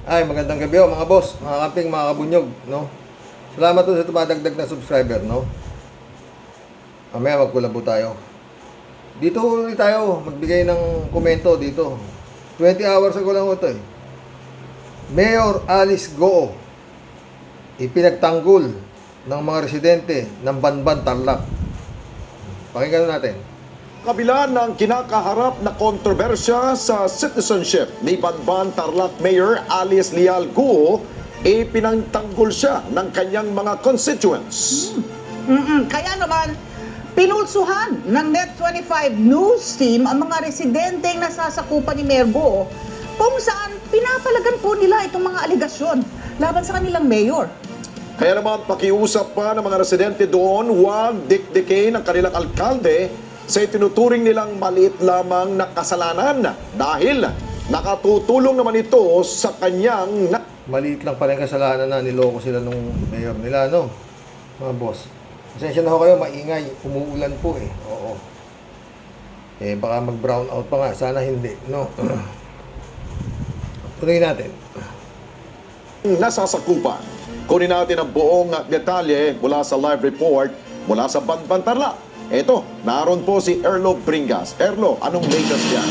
Ay, magandang gabi mga boss, mga kamping, mga kabunyog, no? Salamat po sa tumadagdag na subscriber, no? Mamaya magkulabo tayo. Dito ulit tayo, magbigay ng komento dito. 20 hours ago lang ito eh. Mayor Alice Goo, ipinagtanggol ng mga residente ng Banban, Tarlac. Pakinggan natin. Kabila ng kinakaharap na kontrobersya sa citizenship ni Banban Tarlac Mayor Alice Leal Goo, ipinagtanggol siya ng kanyang mga constituents. Kaya naman, pinulsuhan ng Net25 News Team ang mga residenteng nasasakupan ni Mayor Goo kung saan pinapalagan po nila itong mga aligasyon laban sa kanilang mayor. Kaya naman pakiusap pa ng mga residente doon, huwag dikdikin ang kanilang alkalde sa itinuturing nilang maliit lamang na kasalanan dahil nakatutulong naman ito sa kanyang Maliit lang pala yung kasalanan na niloko sila nung mayor nila, no? Mga boss. Pasensya na ho kayo, maingay. Umuulan po eh. Oo. Eh, baka mag-brown out pa nga. Sana hindi, no? Tuloy natin. nasasakupan. Kunin natin ang buong detalye mula sa live report mula sa Banban Tarlac. Ito, naroon po si Erlo Bringas. Erlo, anong latest yan?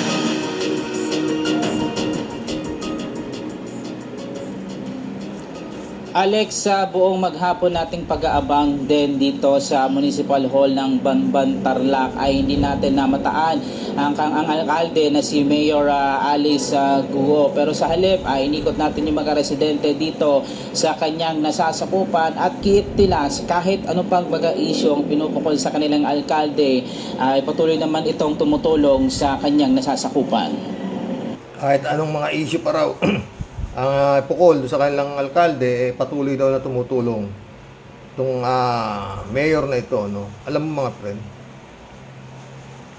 Alex, sa buong maghapon nating pag-aabang din dito sa Municipal Hall ng Banban Tarlac ay hindi natin namataan ang alkalde na si Mayor Alice Goo. Pero sa halip ay inikot natin yung mga residente dito sa kanyang nasasakupan at kiitilas kahit ano pang baga-issue ang pinupukol sa kanilang alkalde ay patuloy naman itong tumutulong sa kanyang nasasakupan. Kahit anong mga issue pa raw ang pukol sa kanilang alkalde, patuloy daw na tumutulong itong mayor na ito, no? Alam mo mga friend,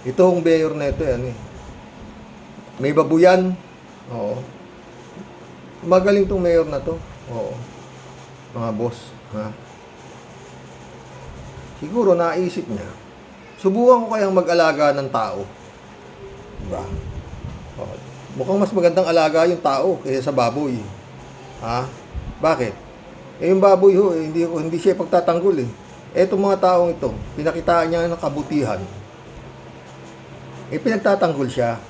itong mayor na ito, yan eh, may babuyan. Oo, magaling tong mayor na to. Oo, mga boss, ha? Siguro naisip niya, subukan ko kayang mag-alaga ng tao, diba? Oo. Mukhang mas magandang alaga yung tao kaysa sa baboy. Ha? Bakit? Eh yung baboy ho, hindi siya pagtatanggol eh. Etong mga taong ito, pinakitaan niya ng kabutihan. Eh pinagtatanggol siya.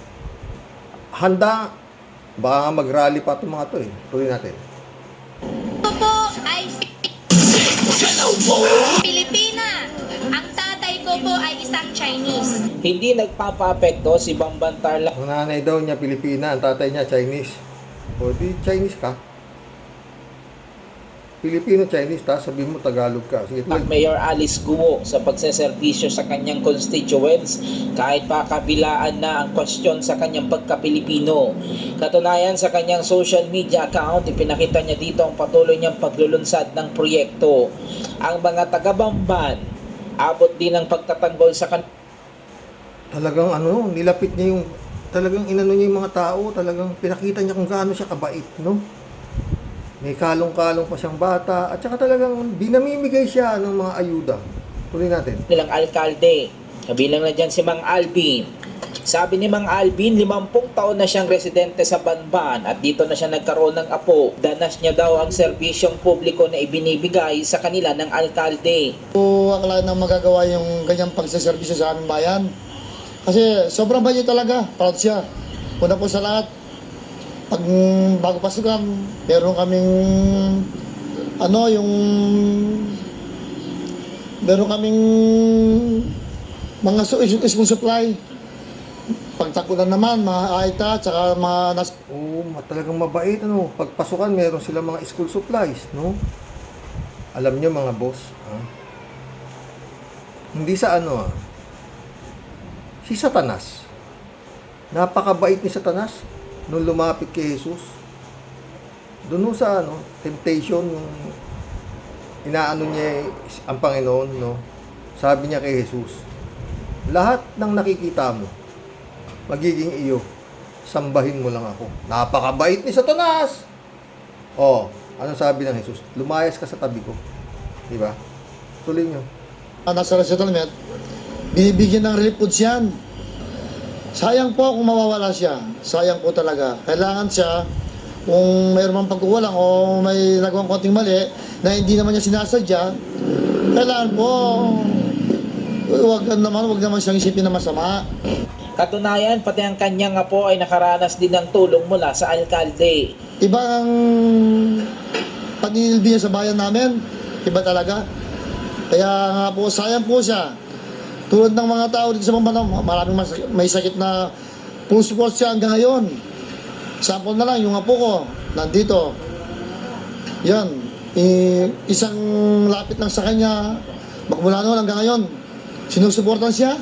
Handa, baka mag-rally pa itong mga to eh. Tuloy natin. Ito po ay Pilipina. Ang tatay ko po ay isang Chinese. Hindi nagpapa-apekto si Banban Tarlac Ang nanay daw niya Pilipina, ang tatay niya Chinese. O di Chinese ka. Filipino-Chinese ta, sabihin mo Tagalog ka. Sige, tuloy. Mayor Alice Goo sa pagseserbisyo sa kanyang constituents kahit pa kabilaan na ang kwestiyon sa kanyang pagka-Pilipino. Katunayan sa kanyang social media account, ipinakita niya dito ang patuloy niyang paglulunsad ng proyekto. Ang mga taga-Bamban, abot din ang pagtatanggol sa Talagang nilapit niya yung, talagang inano niya yung mga tao, talagang pinakita niya kung gaano siya kabait, no? May kalong-kalong pa siyang bata, at saka talagang dinamimigay siya ng mga ayuda. Tuloy natin. nilang alkalde. Kabilang na dyan si Mang Alvin. Sabi ni Mang Alvin, 50 taon na siyang residente sa Banban at dito na siya nagkaroon ng apo. Danas niya daw ang serbisyong publiko na ibinibigay sa kanila ng alkalde. Akala na magagawa yung ganyang pagsaservisyo sa aming bayan. Kasi sobrang bayo talaga, proud siya. Una po sa lahat, pag bago pasok meron kaming mga school supply. Pagtakulan naman, mga AITA, tsaka mga Talagang mabait, pagpasukan meron sila mga school supplies, no? Alam niyo mga boss, hindi sa si Satanas, napakabait ni Satanas nung lumapit kay Jesus. Doon sa temptation, yung inaano niya ang Panginoon, no? Sabi niya kay Jesus, lahat ng nakikita mo magiging iyo, sambahin mo lang ako. Napakabait ni Satanas. Anong sabi ng Jesus? Lumayas ka sa tabi ko. Diba? Tuloy nyo. nasa resettlement, binibigyan ng relief goods yan. Sayang po kung mawawala siya. Sayang po talaga. Kailangan siya kung mayroon mang pagkukulang o may nagawang konting mali na hindi naman niya sinasadya, kailangan po, wag naman siyang isipin na masama. Katunayan, pati ang kanyang apo ay nakaranas din ng tulong mula sa alkalde. Iba ang panilbi niya sa bayan namin, iba talaga. Kaya nga po, sayang po siya. Tulad ng mga tao dito sa Pambanao, maraming may sakit na full support siya hanggang ngayon. Sample na lang, yung apo ko, nandito. Yan, isang lapit lang sa kanya, magmula noon hanggang ngayon, sinusuportan siya,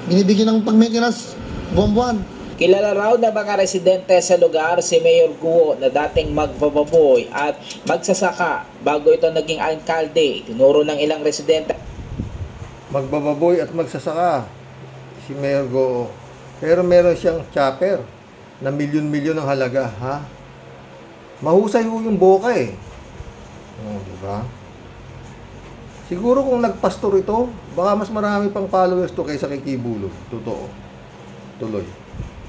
binibigyan ng pag-maintenance, buwan-buwan. Kilala raw na mga residente sa lugar si Mayor Guo na dating magbababoy at magsasaka bago ito naging alkalde. Tinuro ng ilang residente Magbababoy at magsasaka si Mayor Goo. Pero meron siyang chopper na milyon-milyon ang halaga, ha? Mahusay ho yung boka eh. Di ba? Siguro kung nagpastor ito, baka mas marami pang followers to kaysa kay Kibuloy. Totoo. Tuloy.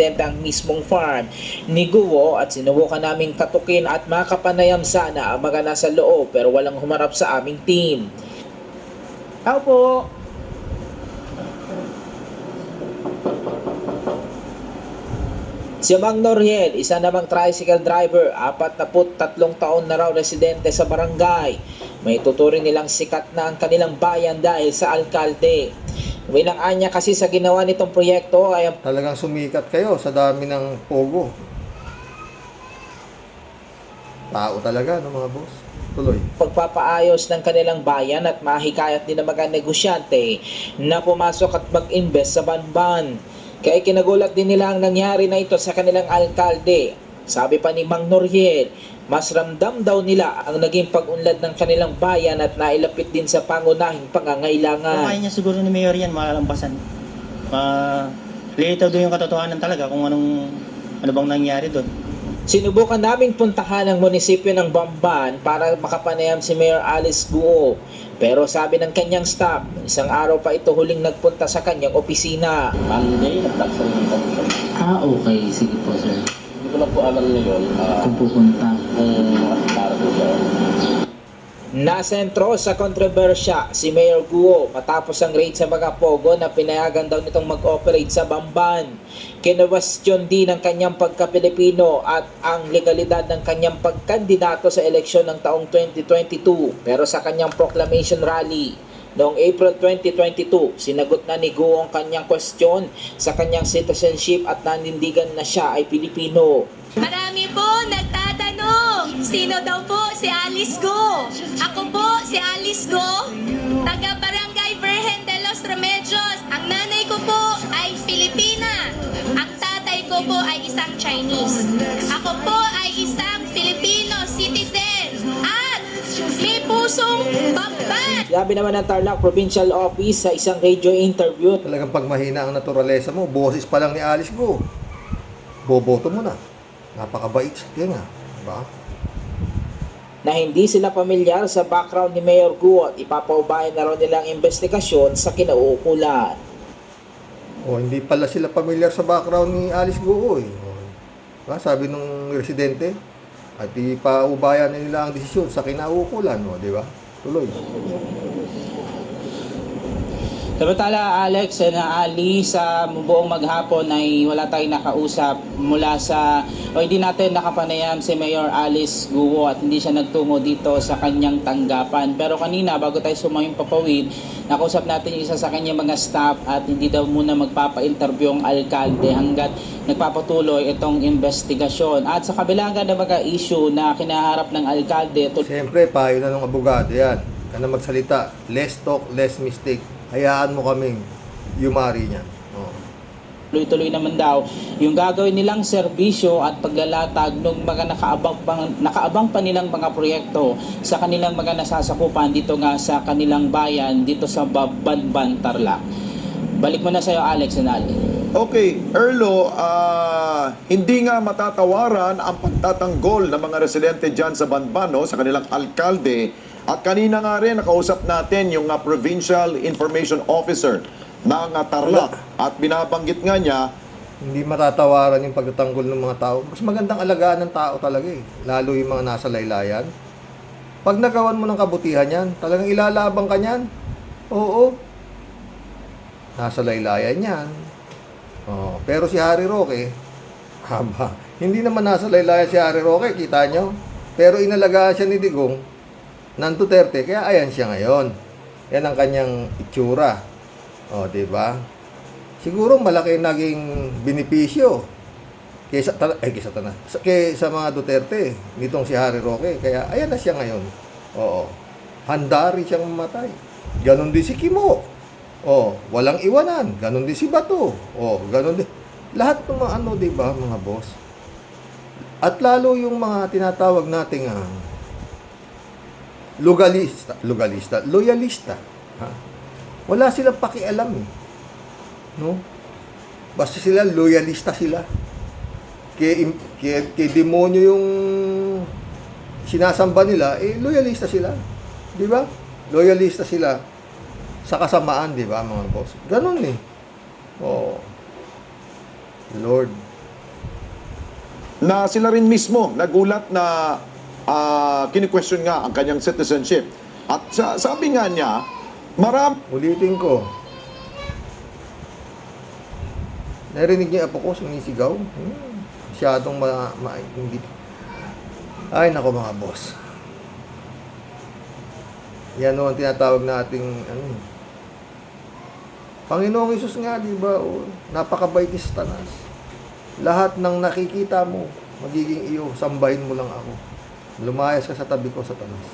ang mismong farm ni Guo at sinubukan naming katukin at makapanayam sana ang mga nasa loob pero walang humarap sa aming team. Tao po! Si Mang Noriel, isa namang tricycle driver, 43 taon na raw residente sa barangay. May tuturing nilang sikat na ang kanilang bayan dahil sa alkalde. Wilang niya kasi sa ginawa nitong proyekto ay Talagang sumikat kayo sa dami ng pogo. Tao talaga, no mga boss? Tuloy. pagpapaayos ng kanilang bayan at mahikayat din ng mga negosyante na pumasok at mag-invest sa Banban. Kaya kinagulat din nila ang nangyari na ito sa kanilang alkalde. Sabi pa ni Mang Noriel, mas ramdam daw nila ang naging pag-unlad ng kanilang bayan at nailapit din sa pangunahing pangangailangan. Kaya niya siguro ni Mayor yan, malalampasan. Lilitaw doon yung katotohanan talaga kung ano bang nangyari doon. Sinubukan naming puntahan ang munisipyo ng Bamban para makapanayam si Mayor Alice Guo. Pero sabi ng kanyang staff, isang araw pa ito huling nagpunta sa kanyang opisina. Monday, nag-taxan yung commission. Okay. Sige po, sir. Hindi ko lang po alam ngayon Kung pupunta. kung makakitara po siya. Nasentro sa kontrobersya si Mayor Guo matapos ang raid sa mga pogo na pinayagan daw nitong mag-operate sa Bamban. Kinwestiyon din ang kanyang pagka-Pilipino at ang legalidad ng kanyang pagkandidato sa eleksyon ng taong 2022. Pero sa kanyang proclamation rally noong April 2022, sinagot na ni Guo ang kanyang kwestiyon sa kanyang citizenship at nanindigan na siya ay Pilipino. Marami po nagtatanong, sino daw po si Alice Go? Ako po si Alice Go, taga Barangay Virgen de los Remedios. Ang nanay ko po ay Filipina. Ang tatay ko po ay isang Chinese. Ako po ay isang Filipino citizen at may pusong Bamban. Sabi naman ng Tarlac Provincial Office sa isang radio interview Talagang pag mahina ang naturalesa mo, boses pa lang ni Alice Go. Boboto mo na. Napakabait sa tinga. Diba? na hindi sila pamilyar sa background ni Mayor Guo at ipapaubayan na raw nilang investigasyon sa kinauukulan. O hindi pala sila pamilyar sa background ni Alice Guo eh. Diba? Sabi nung residente, at ipaubayan na nila ang desisyon sa kinauukulan. O, di ba? Tuloy. Samantala, Alex na Ali, sa buong maghapon ay wala tayong nakausap mula sa, o hindi natin nakapanayam si Mayor Alice Guo at hindi siya nagtungo dito sa kanyang tanggapan. Pero kanina, bago tayo sumayong papawid, nakausap natin yung isa sa kanyang mga staff at hindi daw muna magpapa-interview ang alkalde hanggat nagpapatuloy itong investigasyon. At sa kabilangan ng mga issue na kinaharap ng alkalde, Siyempre, payo na ng abogado yan. Ka na magsalita. Less talk, less mistake. Hayaan mo kaming yumari niyan. Oh. tuloy-tuloy naman daw yung gagawin nilang serbisyo at paglalatag ng mga nakaabang pa nilang mga proyekto sa kanilang mga nasasakupan dito nga sa kanilang bayan dito sa Banban, Tarlac. Balik mo na sa'yo, Alex and Ali. Okay, Erlo, hindi nga matatawaran ang pagtatanggol ng mga residente dyan sa Banban, no, sa kanilang alkalde. At kanina nga rin, nakausap natin yung Provincial Information Officer ng Tarlac. At binabanggit nga niya Hindi matatawaran yung pagtatanggol ng mga tao. Mas magandang alagaan ng tao talaga eh. Lalo yung mga nasa laylayan. Pag nagawan mo ng kabutihan yan, talagang ilalabang ka niyan. Oo. Nasa laylayan yan. Oh, pero si Harry Roque, haba. Hindi naman nasa laylayan si Harry Roque, kita nyo. Pero inalagaan siya ni Digong ng Duterte, kaya ayan siya ngayon. Yan ang kanyang itsura. O, diba? Siguro malaki naging benepisyo kaysa mga Duterte nitong si Harry Roque. Kaya ayan na siya ngayon. Oo. Handa rin siyang mamatay. Ganon din si Kimo. Oh, walang iwanan. Ganon din si Bato. Oh, ganon din. Lahat ng mga ano, diba, mga boss? At lalo yung mga tinatawag nating loyalista. Ha? Wala silang pakialam eh. No? Basta sila, loyalista sila. Kay demonyo yung sinasamba nila, eh, loyalista sila. Di ba? Loyalista sila sa kasamaan, di ba, mga boss? Ganon eh. Oh. Lord. Na sila rin mismo nagulat na kini-question nga ang kanyang citizenship. At sabi nga niya, Ulitin ko. Narinig niyo apo ko sumisigaw? Masyadong hindi. Ay, nako mga boss. Yan o ang tinatawag nating Panginoong Hesus nga, di ba? Napakabait ni Satanas. Lahat ng nakikita mo, magiging iyo, sambahin mo lang ako. Lumayas ka sa tabi ko, Satanas.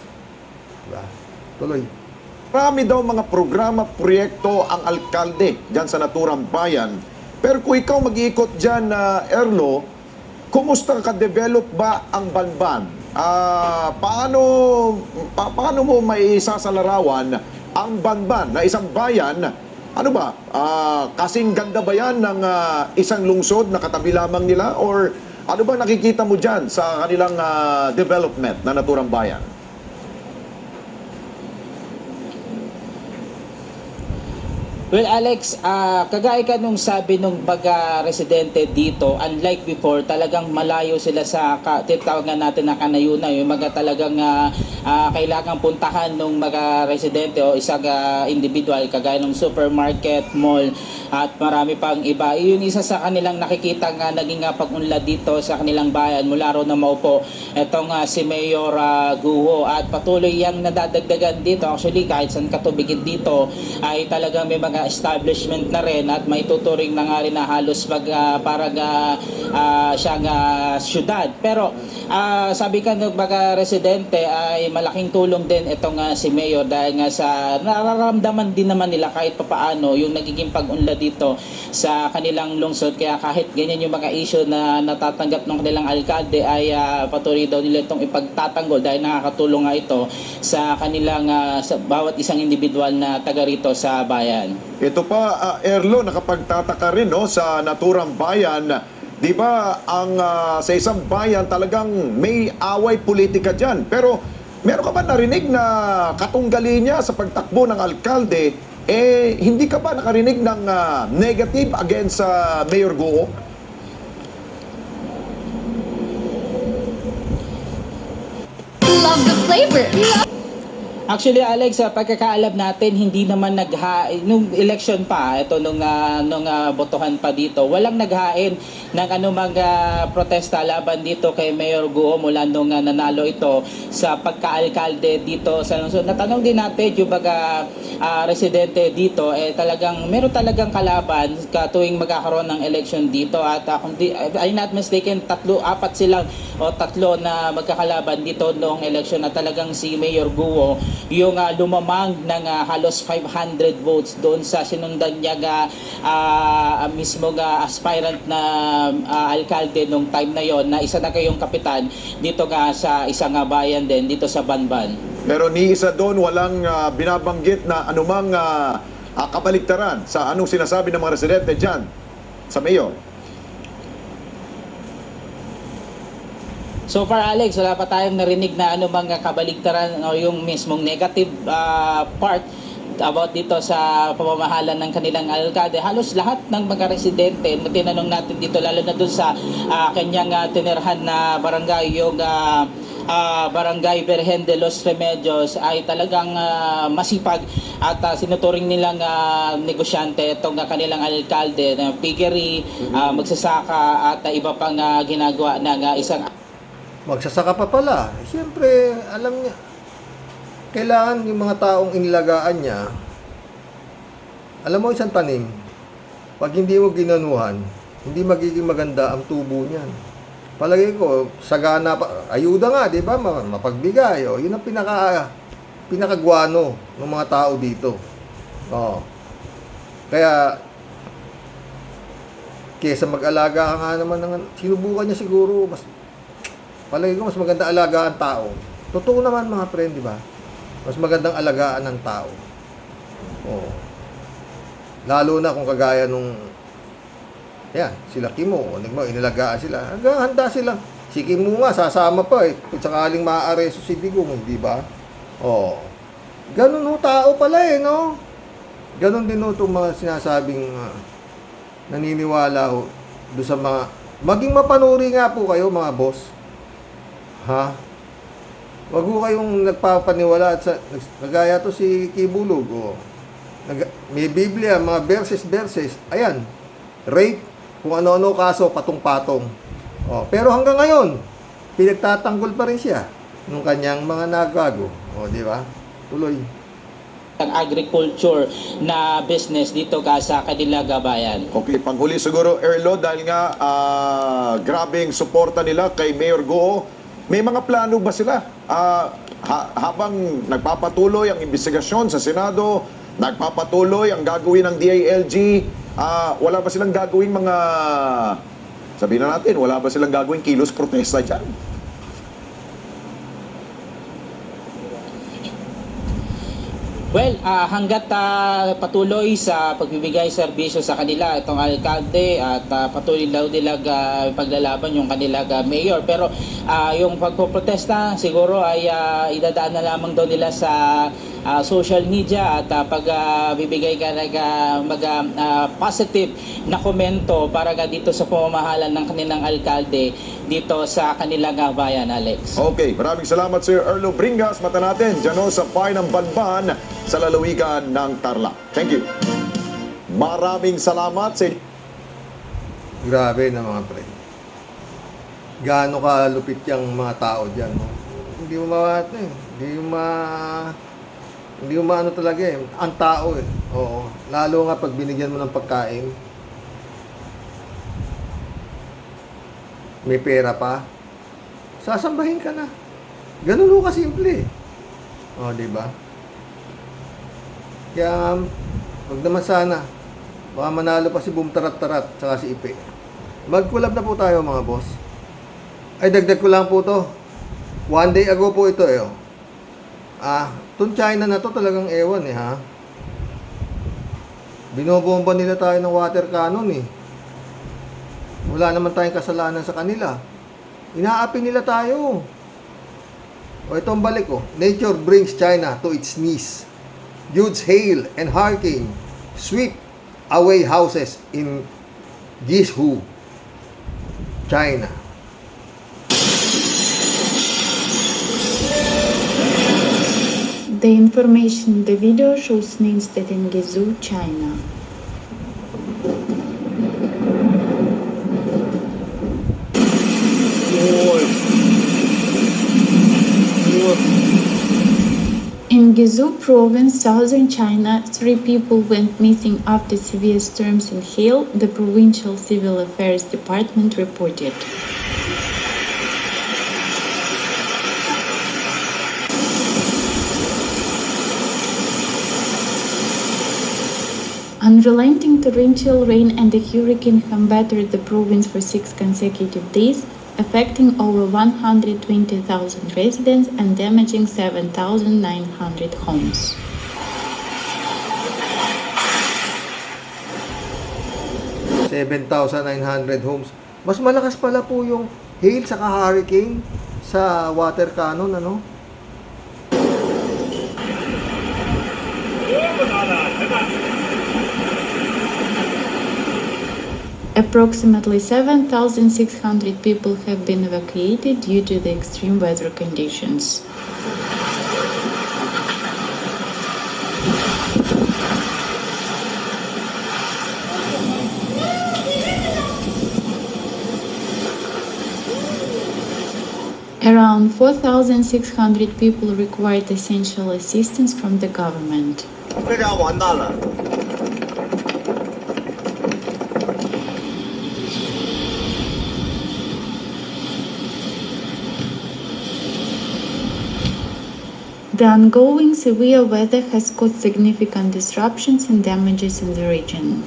Diba? Tuloy. marami daw mga programa, proyekto ang alkalde dyan sa naturang bayan. Pero kung ikaw mag-iikot dyan, Erlo, kumusta ka-develop ba ang Banban? Paano mo may isasalarawan ang Banban na isang bayan? Ano ba? Kasing ganda ba yan ng isang lungsod na katabi lamang nila? Or ano ba nakikita mo dyan sa kanilang development na naturang bayan? Well, Alex, kagaya ka nung sabi nung baga residente dito, unlike before, talagang malayo sila sa tinatawag nga natin na kanayunan, yung mga talagang kailangang puntahan nung mga residente o isang individual, kagaya ng supermarket, mall, at marami pang iba. Yun isa sa kanilang nakikita nga naging pag-unlad dito sa kanilang bayan mula ro na maupo itong si Mayor Guho, at patuloy yang nadadagdagan dito. Actually, kahit saan katubigin dito ay talagang may mga establishment na rin at may tuturing na nga rin na halos siyang syudad. Pero sabi ka ng mga residente ay malaking tulong din itong si Mayor dahil nga sa nararamdaman din naman nila kahit papaano yung nagiging pag-unlad dito sa kanilang lungsod. Kaya kahit ganyan yung mga issue na natatanggap ng kanilang alkalde ay patuloy daw nila itong ipagtatanggol dahil nakakatulong nga ito sa kanilang sa bawat isang individual na taga rito sa bayan. Ito pa, Erlo, nakapagtataka rin no, sa naturang bayan. Di ba, sa isang bayan talagang may away politika dyan. Pero meron ka ba narinig na katunggali niya sa pagtakbo ng alkalde, hindi ka ba nakarinig ng negative against Mayor Guo? Love the flavor. Actually, Alex, sa pagkakaalam natin, hindi naman nung election pa, ito nung botohan pa dito, walang naghain ng anumang protesta laban dito kay Mayor Guo mula nung nanalo ito sa pagka-alkalde dito sa lungsod. Natanong din natin yung baga residente dito, meron talagang kalaban tuwing magkakaroon ng election dito, at kung I'm not mistaken, apat tatlo na magkakalaban dito noong election na talagang si Mayor Guo yung lumamang ng halos 500 votes doon sa sinundan niya mismo aspirant na alkalde nung time na yon, na isa na kayong kapitan dito sa isang bayan din dito sa Banban. Pero ni isa doon walang binabanggit na anumang kabaligtaran sa anong sinasabi ng mga residente dyan sa Mayor. So far, Alex, wala pa tayong narinig na mga kabaligtaran o yung mismong negative part about dito sa pamamahala ng kanilang alkalde. Halos lahat ng mga residente na tinanong natin dito, lalo na dun sa kanyang tinirhan na barangay, yung Barangay Virgen de los Remedios, ay talagang masipag at sinuturing nilang negosyante itong kanilang alkalde na piggery, magsasaka at iba pang ginagawa ng isang Magsasaka pa pala. Siyempre, alam niya, kailangan yung mga taong inilagaan niya, alam mo isang tanim, pag hindi mo ginanuhan, hindi magiging maganda ang tubo niyan. Palagi ko, sagana pa, ayuda nga, di ba? Mapagbigay. O, yun ang pinakagwano ng mga tao dito. O. Kaya, kesa mag-alaga ka nga naman, sinubukan niya siguro, palagi ko, mas maganda alagaan tao. Totoo naman mga friend, di ba? Mas magandang alagaan ng tao. O. Lalo na kung kagaya nung yan, sila Kimo, inilagaan sila. Hanggang handa sila. Si Kimo nga, sasama pa kung sakaling maaaresto si Digong, di ba? Oh. Ganun ho tao pala no? Ganun din ho itong mga sinasabing naniniwala ho doon sa mga, maging mapanuri nga po kayo mga boss. Ha? Wag ho kayong nagpapaniwala at nagaya to si Kibulog. Oh. May Biblia, mga verses. Ayan, rape, kung ano-ano kaso, patong-patong. Oh, pero hanggang ngayon, pinagtatanggol pa rin siya nung kanyang mga nagago. O, di ba? Tuloy. Ang agriculture na business dito sa kanila gabayan. Okay, panghuli siguro, Erlo, dahil nga grabing suporta nila kay Mayor Go, may mga plano ba sila? Habang nagpapatuloy ang investigasyon sa Senado, nagpapatuloy ang gagawin ng DILG, wala ba silang gagawing mga, sabihin na natin, wala ba silang gagawing kilos protesta dyan? Well, hanggat patuloy sa pagbibigay serbisyo sa kanila itong alkalde at patuloy daw nila paglalaban yung kanilang mayor. Pero yung pagpoprotesta siguro ay idadaan na lamang daw nila sa social media at pagbibigay ka positive na komento para dito sa pamamahala ng kanilang alkalde dito sa kanilang bayan, Alex. Okay, maraming salamat Sir Erlo Bringas. Mata natin dyan sa Bayan ng Banban sa lalawigan ng Tarlac. Thank you. Maraming salamat sa Grabe na mga pre. Gaano kalupit yung mga tao dyan. No? Hindi mo hindi mo maano talaga ang tao Oo. Lalo nga pag binigyan mo ng pagkain. May pera pa. Sasambahin ka na. Ganun ho kasimple. O, di ba? Kaya, wag naman sana. Baka manalo pa si Boom Tarat-Tarat tsaka si Ipe. Mag-collab na po tayo mga boss. Ay, dagdag ko lang po to. 1 day ago po ito itong China na to talagang ewan ha. Binobomba nila tayo ng water cannon Wala naman tayong kasalanan sa kanila. Inaapi nila tayo. O itong balik Nature brings China to its knees. Huge hail and hurricane sweep away houses in Guizhou, China. The information in the video shows names that in Guizhou, China. In Guizhou province, southern China, 3 people went missing after severe storms and hail, the provincial civil affairs department reported. Unrelenting torrential rain and a hurricane have battered the province for 6 consecutive days, affecting over 120,000 residents and damaging 7,900 homes. $7,900 homes. Mas malakas pala po yung hail sa hurricane sa water cannon, Approximately 7,600 people have been evacuated due to the extreme weather conditions. Around 4,600 people required essential assistance from the government. 这家完蛋了。 The ongoing severe weather has caused significant disruptions and damages in the region.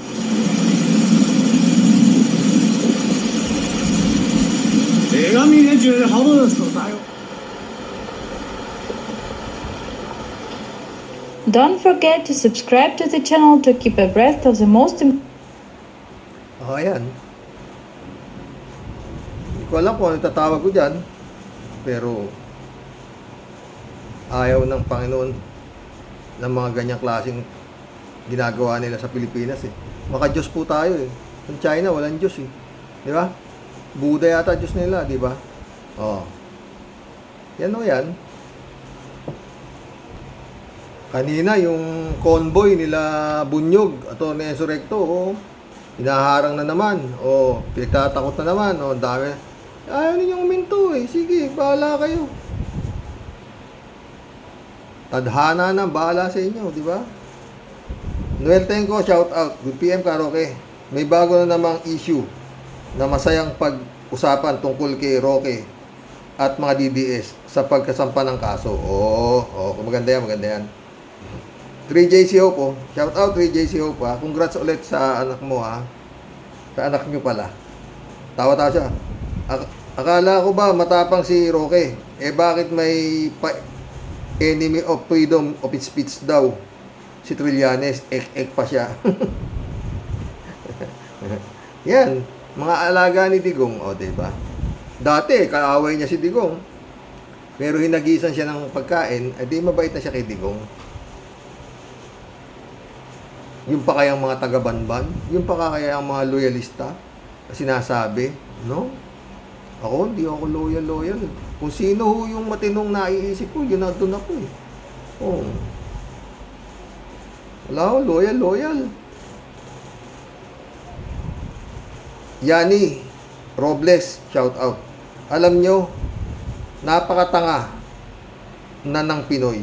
Don't forget to subscribe to the channel to keep abreast of the most Oh, ayan. Hindi ko alam kung ano tatawag ko dyan. Pero, ayaw ng Panginoon ng mga ganyang klaseng ginagawa nila sa Pilipinas eh. Maka-Diyos po tayo eh. Sa China, walang Diyos eh. Di ba? Buddha yata Diyos nila, di ba? Oh. Yan o yan. Kanina, yung convoy nila Bunyog, Atty. Enzo Recto, oh, hinaharang na naman, o pinagtatakot na naman, o dami. Ayaw ninyong uminto eh. Sige, bahala kayo. Tadhana na, bahala sa inyo, di ba? Noel Tenco, shout out. Good PM Karaoke. May bago na namang issue na masayang pag-usapan tungkol kay Roque at mga DDS sa pagkasampa ng kaso. Oo, maganda yan, maganda yan. 3JC Hope, oh. Shout out 3JC Hope, ha. Congrats ulit sa anak mo, ha. Sa anak nyo pala. Tawa-tawa siya. Akala ko ba matapang si Roque? Eh bakit may enemy of freedom of speech daw? Si Trillanes, ek pa siya. Yan, mga alaga ni Digong, o, diba? Dati, kaaway niya si Digong. Pero hinagisan siya ng pagkain, di mabait na siya kay Digong. Yung pa kayang mga taga-banban, yung pa kayang mga loyalista, sinasabi, no? Ako, hindi ako loyal. Kung sino ho yung matinong naiisip ko, yun na doon ako eh. Oh. Wala ako, loyal. Yani Robles, shout out. Alam nyo, napakatanga na ng Pinoy.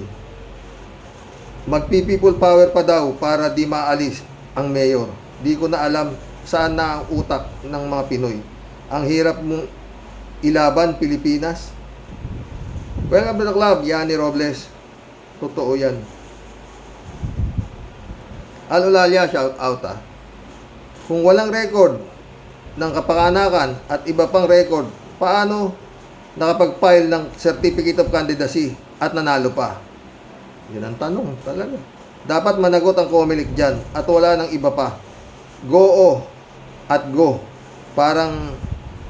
Magpi-people power pa daw para di maalis ang mayor. Di ko na alam saan na ang utak ng mga Pinoy. Ang hirap mong ilaban, Pilipinas. Welcome to the club, Yani Robles. Totoo yan. Alulalia, shout out, ha. Kung walang record ng kapanganakan at iba pang record, paano nakapag-file ng Certificate of Candidacy at nanalo pa? Yun ang tanong talaga. Dapat managot ang COMELEC dyan at wala nang iba pa. Go at go. Parang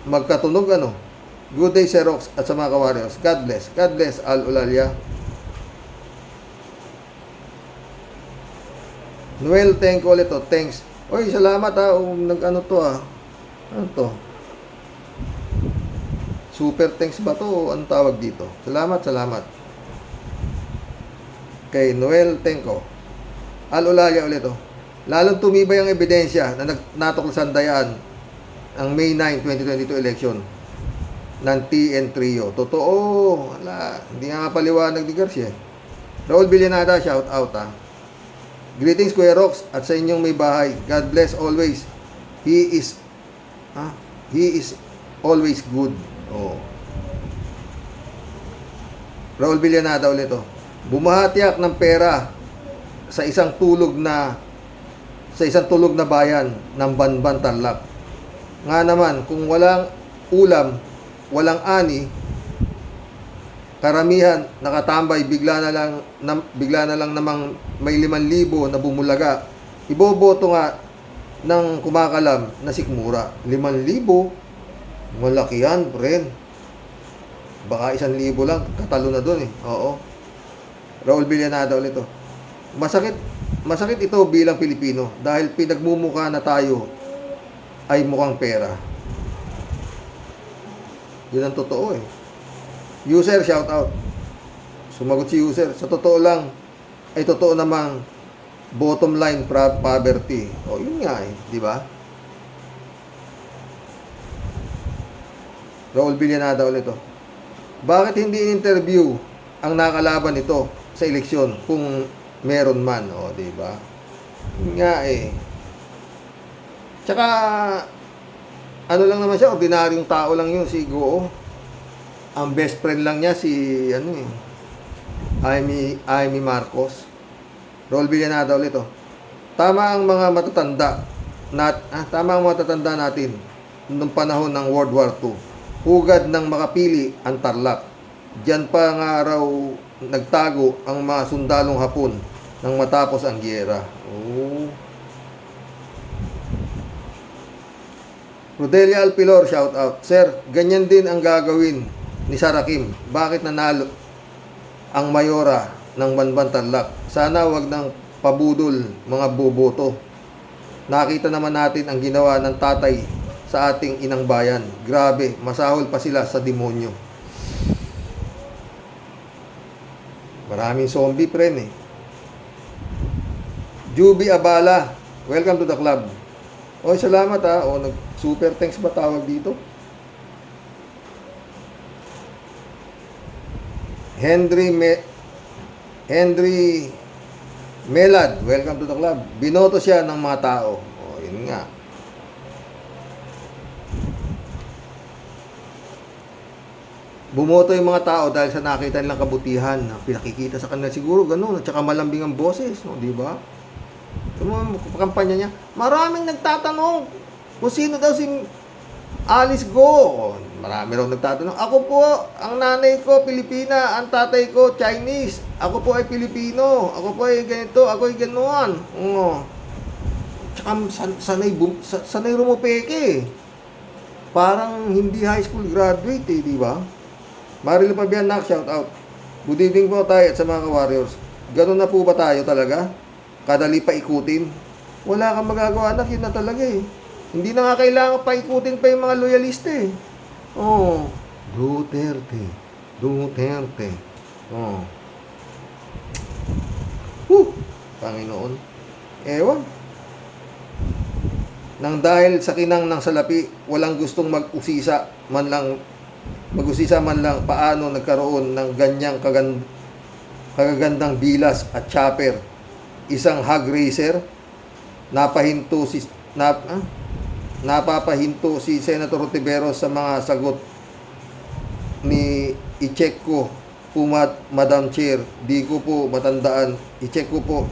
magkatunog ano. Good day, Xerox at sa mga kawaryos. God bless. God bless, Al Ulalia. Noel, thank you ulit. Thanks. Oy, salamat ha. Nag-ano to ha. Ano to? Super thanks ba to? Anong tawag dito? Salamat. Kay Noel Tenco. Al-Ulalia ulit to. Lalong tumibay ang ebidensya na natuklasan dayaan ang May 9, 2022 election ng TN Trio. Totoo. Wala. Hindi nga paliwanag ni Garcia. Raul Villanada, shout out ha. Greetings Kuya Rox at sa inyong may bahay. God bless always. He is always good. Oh. Raul Villanada ulit to. Bumahatiak ng pera sa isang tulog na bayan ng Banban Tarlac. Nga naman, kung walang ulam, walang ani, karamihan nakatambay, bigla na lang namang may 5,000 na bumulaga. Iboboto nga ng kumakalam na sikmura. 5,000? Malaki yan, friend. Baka 1,000 lang, katalo na dun eh. Oo. Raul Villanada ulit to. Masakit masakit ito bilang Pilipino dahil pinagmumukha na tayo ay mukhang pera. Yun ang totoo eh. User, shout out. Sumagot si user. Sa totoo lang, ay totoo namang bottom line poverty. O yun nga eh, di ba? Raul Villanada ulit ito. Bakit hindi in-interview ang nakalaban nito sa eleksyon kung meron man? O, di ba? Yun nga eh. Tsaka, ano lang naman siya, ordinaryong tao lang yun, si Goo. Ang best friend lang niya si, Amy Marcos. Raul Villanada ulit ito. Tama ang mga matatanda natin noong panahon ng World War II. Hugad ng makapili ang Tarlac. Diyan pa nga raw nagtago ang mga sundalong Hapon nang matapos ang giyera. Oh. Rodelia Alpilor, shout out. Sir, ganyan din ang gagawin ni Sara Kim. Bakit nanalo ang mayora ng Banban Tarlac? Sana wag nang pabudol mga boboto. Nakita naman natin ang ginawa ng tatay sa ating inang bayan. Grabe, masahol pa sila sa demonyo. Maraming zombie, friend eh. Juby Abala, welcome to the club. Oy, salamat ha. O, super thanks ba tawag dito? Henry Melad, welcome to the club. Binoto siya ng mga tao. O, yun nga. Bumoto yung mga tao dahil sa nakita nilang kabutihan na pinakikita sa kanila siguro ganun at saka malambing ang boses, no, di ba? Yung kampanya niya, maraming nagtatanong kung sino daw si Alice Go. Marami raw nagtatanong. Ako po, ang nanay ko Pilipina, ang tatay ko Chinese. Ako po ay Pilipino. Ako po ay ganito, ako ay ganuan. Tsaka sanay rumupeke. Parang hindi high school graduate eh, di ba? Marilo Pabianak, shout out. Good evening po tayo at sa mga ka-warriors. Ganun na po ba tayo talaga? Kadali pa ikutin? Wala kang magagawa na, yun na talaga eh. Hindi na nga kailangan pa ikutin pa yung mga loyalista eh. Oh, Duterte. Oh. Panginoon. Ewan. Nang dahil sa kinang ng salapi, walang gustong mag-usisa man lang paano nagkaroon ng ganyang kagagandang bilas at chopper. Isang hog racer, napapahinto si Senator Tiberos sa mga sagot ni i-check ko po Madam Chair, di ko po matandaan, i-check ko po.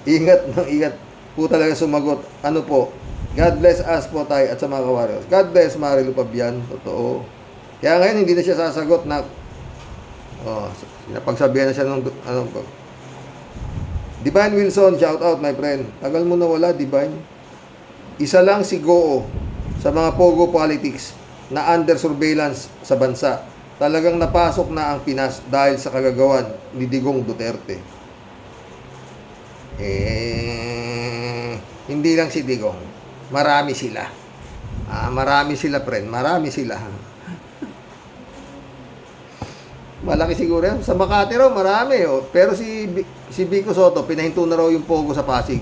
Ingat po talaga sumagot. Ano po? God bless us po tayo at sa mga kawarriors. God bless Marilu Pabian. Totoo. Kaya ngayon hindi na siya sasagot na napagsabihan na siya ng Divine Wilson, shout out my friend. Tagal mo na wala, Divine. Isa lang si Goo sa mga pogo politics na under surveillance sa bansa. Talagang napasok na ang Pinas dahil sa kagagawan ni Digong Duterte. Hindi lang si Digong. Marami sila. Marami sila, friend. Marami sila. Malaki siguro yan. Sa Makati raw, marami. Oh. Pero si Vico Soto, pinahinto na raw yung pogo sa Pasig.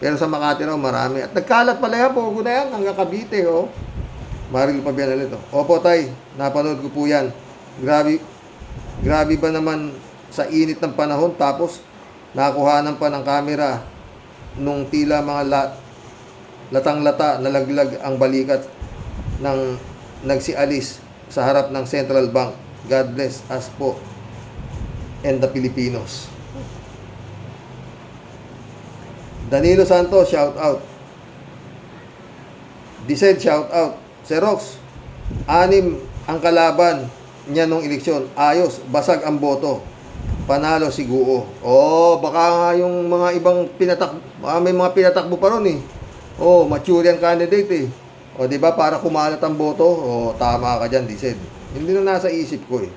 Pero sa Makati raw, marami. At nagkalat pala yan, pogo na yan, hanggang Cavite. Oh. Maril pa biyan ulit. Oh. Opo, tay. Napanood ko po yan. Grabe ba naman sa init ng panahon, tapos nakuhanan pa ng camera nung tila mga latang-lata nalaglag ang balikat ng nagsialis sa harap ng Central Bank. God bless us po and the Filipinos. Danilo Santos, shout out. Diced, shout out. Xerox, 6 ang kalaban niya nung eleksyon. Ayos, basag ang boto. Panalo si Goo. Baka nga yung mga ibang may mga pinatakbo pa ron eh. Mature yan candidate eh. Di ba, para kumalat ang boto? Tama ka dyan, Diced. Hindi na nasa isip ko eh.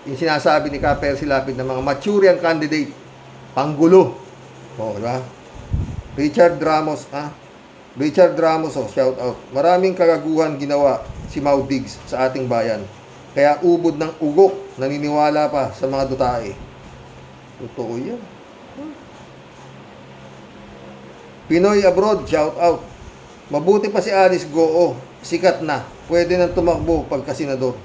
yung sinasabi ni Kaper Silapid ng mga Manchurian candidate, panggulo. O, di ba? Richard Ramos, Richard Ramos, shout out. Maraming kagaguhan ginawa si Mau Diggs sa ating bayan. Kaya ubod ng ugok, naniniwala pa sa mga dutae. Totoo yan. Pinoy abroad, shout out. Mabuti pa si Alice Goo, sikat na. Pwede nang tumakbo pagka senador.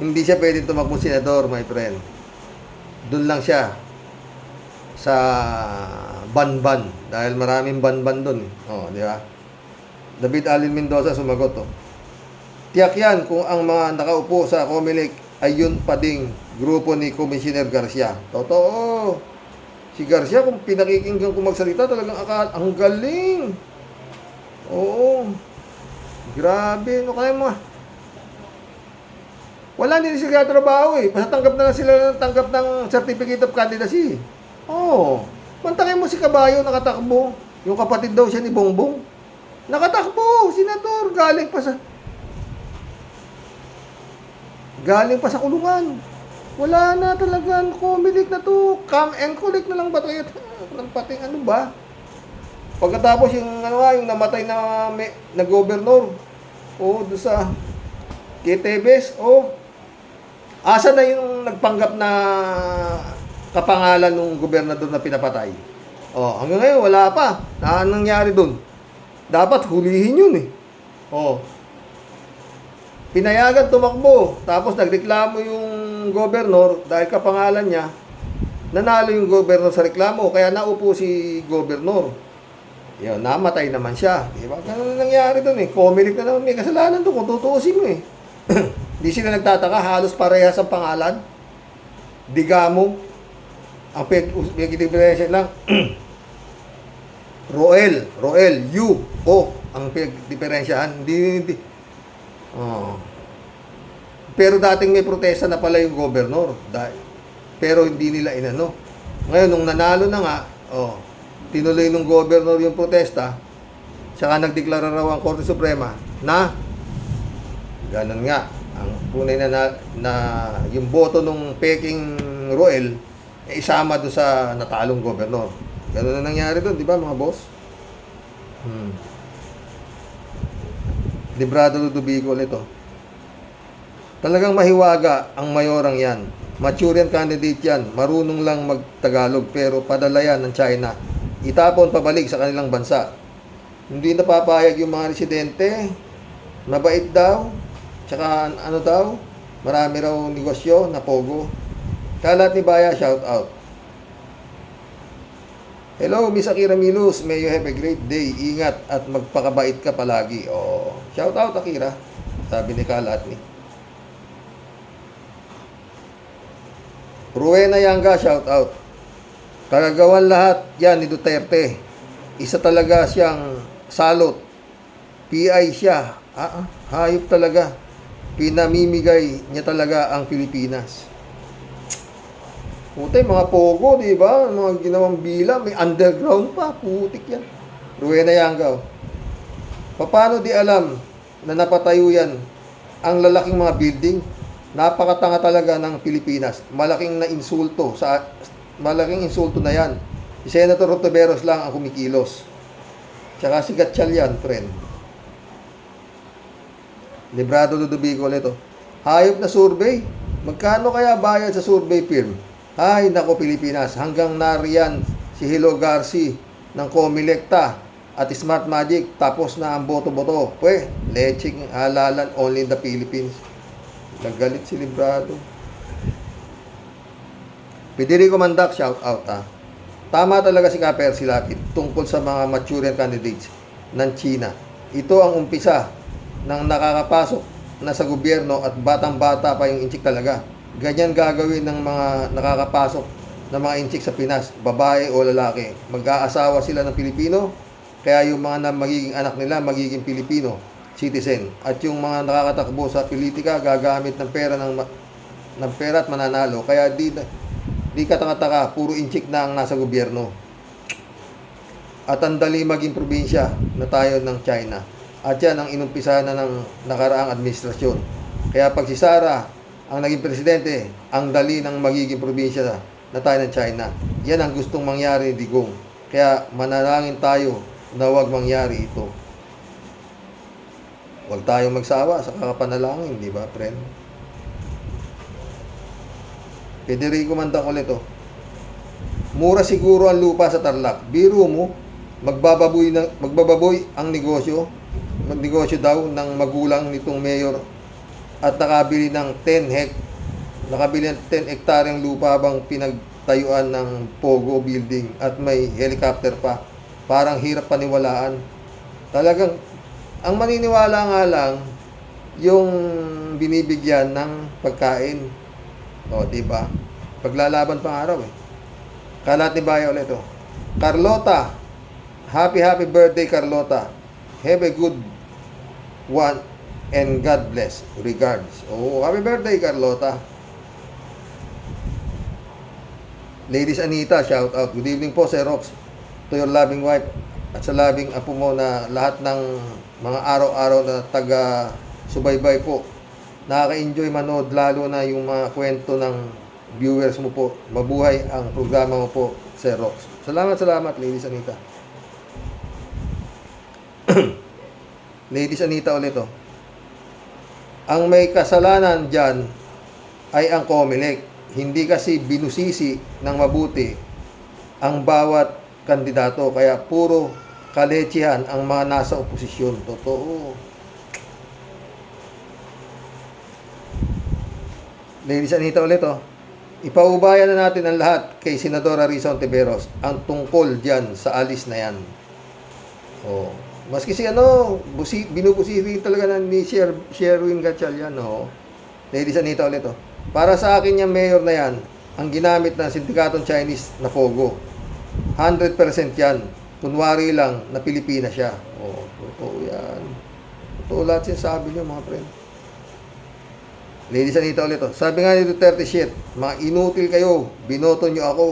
Hindi siya pwede tumakbo senador, my friend. Doon lang siya sa Banban dahil maraming Banban doon. Oh, di ba? David Allen Mendoza sumagot to. Tiyak yan kung ang mga nakaupo sa Comelec ay yun pa ding grupo ni Commissioner Garcia. Totoo. Si Garcia, kung pinakikinggan ko magsalita, talagang ang galing. Oo. Grabe. Ano kaya mga... Wala din sila trabaho eh. Basta tanggap na lang sila tanggap ng certificate of candidacy. Oo. Mantakay mo si Kabayo nakatakbo. Yung kapatid daw siya ni Bongbong. Nakatakbo. Senador. Galing pa sa kulungan. Wala na talaga. Comelec na to. Come and collect na lang ba tayo? Ng pating ano ba? Pagkatapos yung yung namatay na gobernador. Doon sa Kitebes. Asa na yung nagpanggap na kapangalan ng gobernador na pinapatay? Hanggang ngayon wala pa. Anong nangyari doon? Dapat hulihin yun eh. Pinayagan tumakbo. Tapos nagreklamo yung gobernador dahil kapangalan niya. Nanalo yung gobernador sa reklamo. Kaya naupo si gobernador. Yun, namatay naman siya. Diba? Ganun nangyari doon eh. Comelec na naman. May kasalanan doon kung tutuusin mo eh. Hindi sila nagtataka. Halos parehas ang pangalan. Digamo. Ang pinag-diferensya lang. Roel, U, O. Ang pinag-diferensyahan. Hindi. Pero dating may protesta na pala yung gobernador. Pero hindi nila inano. Ngayon, nung nanalo na nga, tinuloy ng gobernador yung protesta, saka nagdeklara raw ang Korte Suprema na ganun nga, ang punay na yung boto nung Peking Roel isama doon sa natalong gobernador. Ganun na nangyari doon, di ba mga boss? Librado Ludovico ito. Talagang mahiwaga ang mayorang yan. Manchurian candidate yan. Marunong lang magtagalog pero padala yan ng China. Itapon pabalik sa kanilang bansa. Hindi napapayag yung mga residente. Mabait daw. Tsaka daw, marami raw negosyo na pogo. Kalat ni Baya, shout out. Hello, Miss Akira Milus. May you have a great day. Ingat at magpakabait ka palagi. Shout out, Akira. Sabi ni Kalat ni. Ruena Yanga, shout out. Kagagawan lahat yan ni Duterte. Isa talaga siyang salot. PI siya. Hayop talaga. Pinamimigay niya talaga ang Pilipinas. Puti, mga pogo, di ba? Mga ginawang bila, may underground pa. Putik yan. Ruena Yanga. Paano di alam na napatayo yan ang lalaking mga building? Napakatanga talaga ng Pilipinas. Malaking insulto na yan. Si Senator Rotoberos lang ang kumikilos. Tsaka si Gatchal yan, friend. Librado Ludovico ito. Hayop na survey. Magkano kaya bayad sa survey firm? Ay, nako Pilipinas. Hanggang nariyan si Hilo Garci ng Comelecta at Smart Magic. Tapos na ang boto-boto. Leching halalan only in the Philippines. Nagalit si Librado. Federico Mandak, shout out Tama talaga si Kaper Silapid tungkol sa mga Manchurian candidates ng China. Ito ang umpisa ng nakakapasok na sa gobyerno at batang-bata pa yung inchik talaga. Ganyan gagawin ng mga nakakapasok na mga inchik sa Pinas, babae o lalaki. Mag-aasawa sila ng Pilipino, kaya yung mga magiging anak nila magiging Pilipino citizen. At yung mga nakakatakbo sa politika gagamit ng pera at mananalo. Kaya di katanga-taka, puro inchik na ang nasa gobyerno. At ang dali maging probinsya na tayo ng China. At yan ang inumpisa na ng nakaraang administrasyon. Kaya pag si Sara ang naging presidente, ang dali ng magiging probinsya na tayo ng China. Yan ang gustong mangyari ni Digong. Kaya manalangin tayo na huwag mangyari ito. Huwag tayong magsawa sa kakapanalangin, di ba, friend? Federico Mandang ulit, oh. Mura siguro ang lupa sa Tarlac. Biro mo, magbababoy ang negosyo. Magnegosyo daw ng magulang nitong mayor at nakabili ng 10 hektaryang lupa habang pinagtayuan ng Pogo building at may helicopter pa. Parang hirap paniwalaan. Talagang, ang maniniwala nga lang, yung binibigyan ng pagkain. O, diba? Paglalaban pang araw eh. Kalat ni Bayo ulit, oh. Carlota, happy birthday, Carlota. Have a good one and God bless. Regards. Oh, happy birthday, Carlota. Ladies Anita, shout out. Good evening po, Sir Rox. To your loving wife at sa loving apo mo na lahat ng mga araw-araw na taga-subaybay po. Nakaka-enjoy manood, lalo na yung mga kwento ng viewers mo po. Mabuhay ang programa mo po, Sir Rox. Salamat, Ladies Anita. Ladies Anita ulit, oh. Ang may kasalanan dyan ay ang COMELEC. Hindi kasi binusisi ng mabuti ang bawat kandidato. Kaya puro kalechihan ang mga nasa oposisyon. Totoo. Ladies Anita ulit, oh. Ipaubayan na natin ang lahat kay Senadora Risa Ontiveros ang tungkol dyan sa alis na yan. Oh. Maski si binubusisi talaga na ni Sherwin Gatchalian, oh. Ladies Anita ulit, oh. Para sa akin yung mayor na yan, ang ginamit ng sindikatong Chinese na Pogo. 100% yan. Kunwari lang na Pilipina siya. Oh, totoo yan. Totoo lahat sinasabi niyo, mga friend. Ladies Anita ulit, oh. Sabi nga ni Duterte, shit, mga inutil kayo, binoto nyo ako,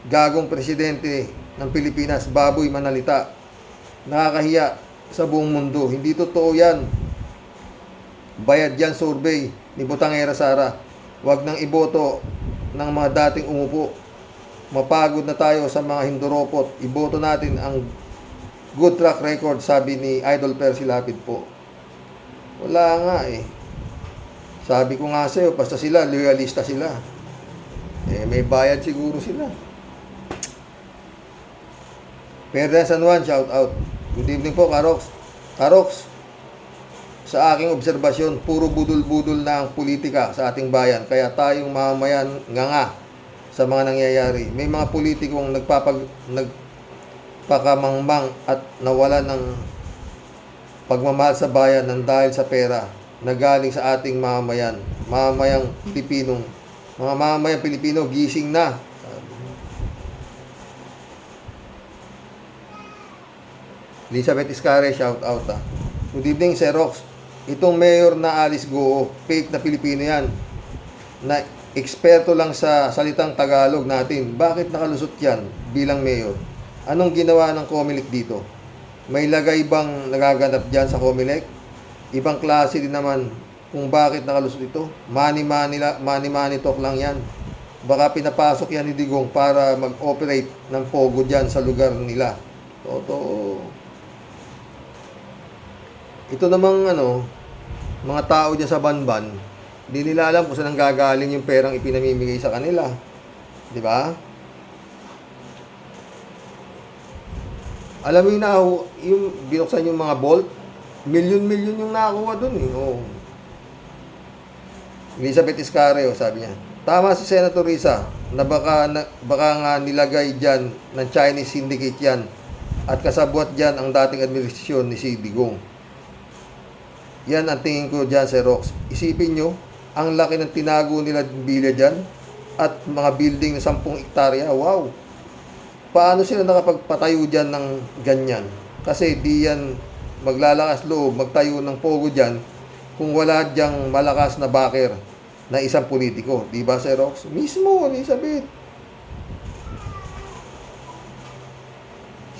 gagong presidente ng Pilipinas, baboy manalita. Nakakahiya sa buong mundo. Hindi totoo yan. Bayad yan survey ni Butangera Sara. Huwag nang iboto ng mga dating umupo. Mapagod na tayo sa mga hinduropot. Iboto natin ang good track record, sabi ni Idol Percy Lapid po. Wala nga eh. Sabi ko nga sa'yo, basta sila, loyalista sila. Eh, may bayad siguro sila. Perda San Juan, shout out. Good evening po, Karox. Karox, sa aking obserbasyon, puro budol-budol na ang politika sa ating bayan. Kaya tayong mamamayan nga sa mga nangyayari. May mga politikong nagpakamangmang at nawala ng pagmamahal sa bayan ng dahil sa pera na galing sa ating mamamayang Pilipinong. Mga mamamayang Pilipino, gising na. Elizabeth Iscare, shout out, ah. Good evening, Sir Rox. Itong mayor na Alice Goo, fake na Pilipino yan. Na eksperto lang sa salitang Tagalog natin. Bakit nakalusot yan bilang mayor? Anong ginawa ng COMELEC dito? May lagay bang nagaganap dyan sa COMELEC? Ibang klase din naman kung bakit nakalusot ito. Money talk lang yan. Baka pinapasok yan ni Digong para mag-operate ng Pogo dyan sa lugar nila. Totoo. Ito namang mga tao dyan sa Banban, hindi nila alam kung saan gagaling yung perang ipinamimigay sa kanila. Di ba? Alam mo yung binuksan yung mga vault, milyon yung nakakuha dun eh. Oh. Elizabeth Iscare, sabi niya. Tama si Senator Risa na baka nga nilagay dyan ng Chinese syndicate yan at kasabwat dyan ang dating administrasyon ni si Digong. Yan ang tingin ko dyan, Sir Rox. Isipin nyo, ang laki ng tinago nila bilya dyan at mga building na 10 hektarya. Wow! Paano sila nakapagpatayo dyan ng ganyan? Kasi di yan maglalakas loob, magtayo ng Pogo dyan kung wala dyang malakas na backer na isang politiko. Diba, Sir Rox? Mismo, Elizabeth.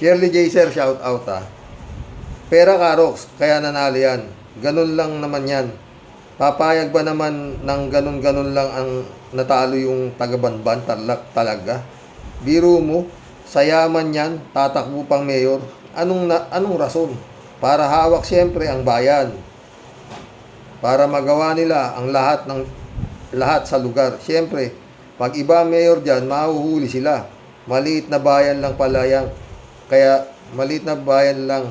Shirley J. Sir, shout out, ah. Pera ka, Rox, kaya nanalo yan. Ganun lang naman yan. Papayag ba naman ng ganun-ganun lang ang natalo yung taga-Banban, Tarlac talaga? Biro mo, sa yaman yan, tatakbo pang mayor. Anong rason? Para hawak siyempre ang bayan. Para magawa nila ang lahat sa lugar. Siyempre, pag iba mayor dyan, mahuhuli sila. Maliit na bayan lang pala yan. Kaya, maliit na bayan lang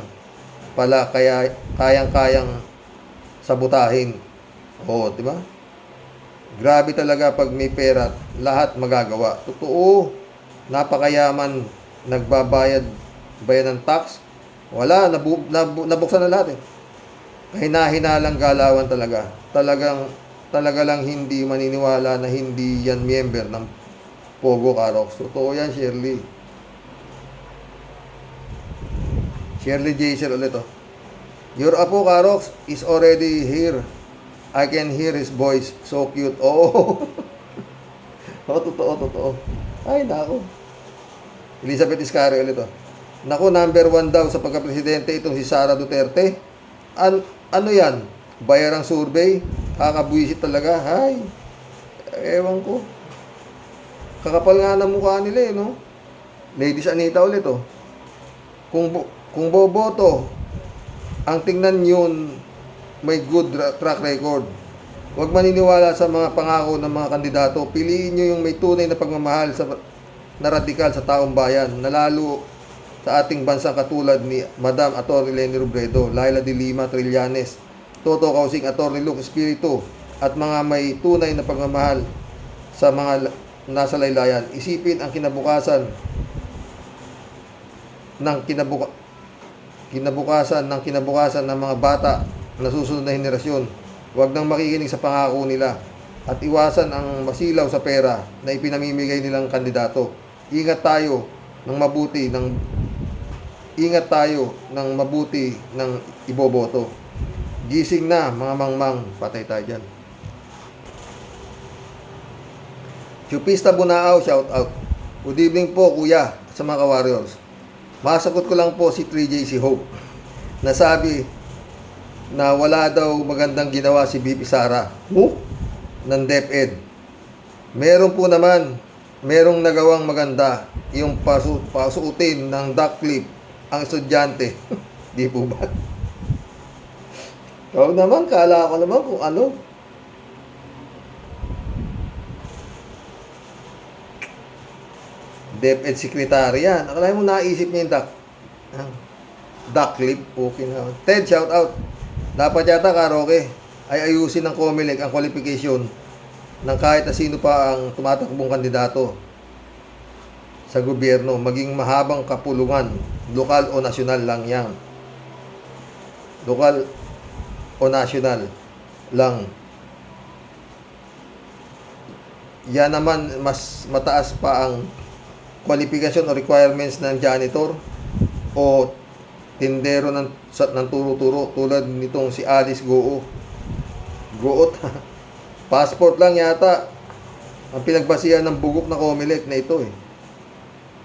pala, kaya kayang-kayang sabutahin. Oo, di ba? Grabe talaga pag may pera, lahat magagawa. Totoo, napakayaman, nagbabayad ng tax. Wala, nabuksan na lahat eh. Kahina-hinalang galawan talaga. Talaga lang hindi maniniwala na hindi yan member ng Pogo Carox. Totoo yan, Shirley. Shirley Jaser ulit oh. Your Apo Carox is already here. I can hear his voice. So cute. Oo. Oo, totoo. Ay, nako. Elizabeth Iscari ulit oh. Naku, number 1 daw sa pagka-presidente itong si Sara Duterte. Ano yan? Bayarang survey? Kakabwisit talaga. Hay. Ewan ko. Kakapal nga ng mukha nila eh, no? Ladies Anita ulit oh. Kung boboto, ang tingnan yun, may good track record. Huwag maniniwala sa mga pangako ng mga kandidato. Piliin nyo yung may tunay na pagmamahal na radikal sa taong bayan, na lalo sa ating bansang katulad ni Madam Atty. Leni Robredo, Laila de Lima Trillanes, Toto Causing, Atty. Luke Espiritu, at mga may tunay na pagmamahal sa mga nasa laylayan. Isipin ang kinabukasan ng mga bata na susunod na henerasyon. Huwag nang makikinig sa pangako nila at iwasan ang masilaw sa pera na ipinamimigay nilang kandidato. Ingat tayo ng mabuti ng iboboto. Gising na mga mangmang, patay tayo dyan. Chupista Bunao, shout out. Good evening po kuya sa mga ka-warriors. Masagot ko lang po si 3J si Hope. Nasabi na wala daw magandang ginawa si BP Sara ng DepEd. Meron po naman, merong nagawang maganda, yung pasuutin ng duck clip ang estudyante. Di po ba? Ikaw naman, kala ko naman kung ano. DepEd secretary yan. Akala mo naisip niya yung duck clip. Okay na. Ted, shout out. Dapat yata, Karoke, ay ayusin ng COMELEC ang qualification ng kahit na sino pa ang tumatakbong kandidato sa gobyerno, maging mahabang kapulungan, lokal o nasyonal lang yan. Lokal o nasyonal lang. Yan naman, mas mataas pa ang qualification o requirements ng janitor o tindero ng turo-turo tulad nitong si Alice Goot. Passport lang yata ang pinagbasihan ng bugok na COMELEC na ito eh.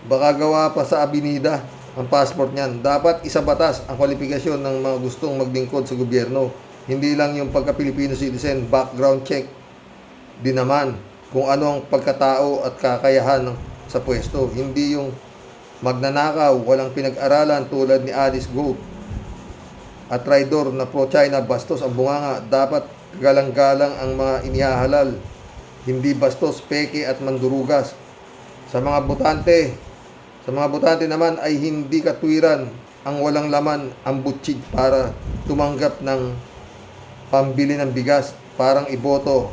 Baka gawa pa sa abinida ang passport niyan. Dapat isa batas ang kwalifikasyon ng mga gustong maglingkod sa gobyerno. Hindi lang yung pagka-Filipino citizen, background check din naman kung ano ang pagkatao at kakayahan sa pwesto. Hindi yung magnanakaw, walang pinag-aralan tulad ni Alice Goat at traidor na pro-China, bastos ang bunganga. Dapat galang-galang ang mga inihahalal, hindi bastos, peke at mandurugas. Sa mga botante naman ay hindi katwiran ang walang laman ang butchig para tumanggap ng pambili ng bigas para iboto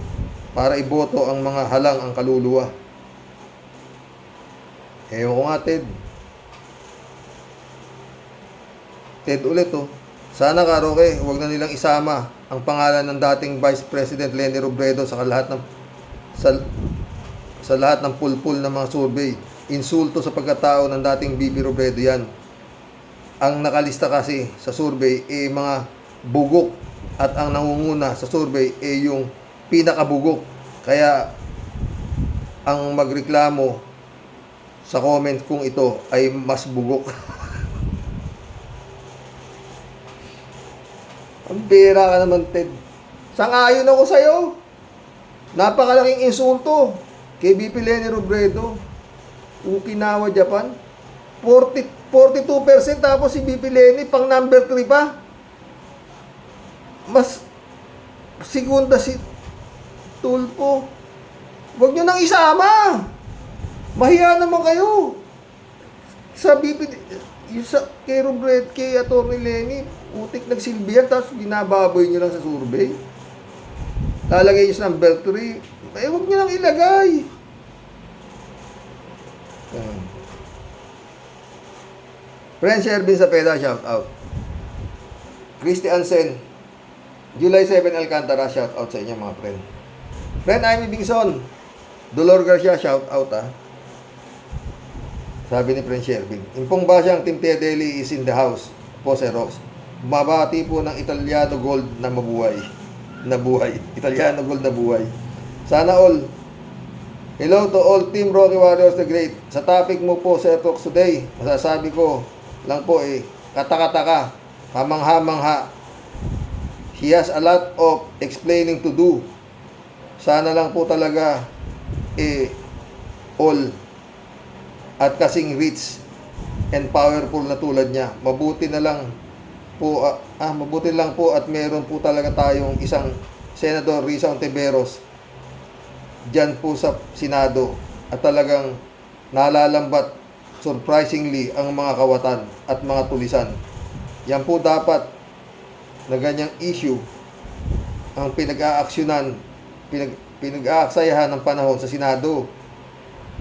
ang mga halang ang kaluluwa. Ewan ko nga, Ted ulit oh. Sana, Karoke, huwag na nilang isama ang pangalan ng dating Vice President Leni Robredo sa lahat ng pulpul ng mga survey. Insulto sa pagkatao ng dating BP Robredo yan. Ang nakalista kasi sa survey mga bugok at ang nangunguna sa survey yung pinakabugok. Kaya ang magreklamo sa comment kung ito ay mas bugok. Ang bira ka naman, Ted. Sang-ayon ako sa'yo. Napakalaking insulto kay BP Leni Robredo. Okinawa, Japan. 42% tapos si BP Leni pang number 3 pa. Mas segunda si Tulfo. Huwag nyo nang isama. Mahiya naman kayo. Sa BP, yung sa, kay Robredo, kay Atty. Leni, utik nagsilbihan, tapos binababoy nyo lang sa survey. Lalagay nyo sa number 3. Eh, huwag nyo nang ilagay. Friend Shervin Sapeda, shout out. Christy Ansen, July 7 Alcantara, shout out sa inyo mga friend. Friend Amy Bingson, Dolor Garcia, shout out Sabi ni Friend Shervin. Impong Basyang, Team Tia Deli is in the house. Po Sir Rox. Bumabati po ng Italiano Gold na mabuhay. Nabuhay. Italiano Gold na buhay. Sana all. Hello to all Team Rocky Warriors the Great. Sa topic mo po Sir Rox today, masasabi ko lang po katakataka, hamang-hamangha. He has a lot of explaining to do. Sana lang po talaga all at kasing rich and powerful na tulad niya. Mabuti lang po at meron po talaga tayong isang Senador Risa Ontiveros dyan po sa Senado at talagang nalalambat surprisingly ang mga kawatan at mga tulisan. Yan po dapat na ganyang issue ang pinag-aaksyonan, pinag-aaksayahan ng panahon sa Senado.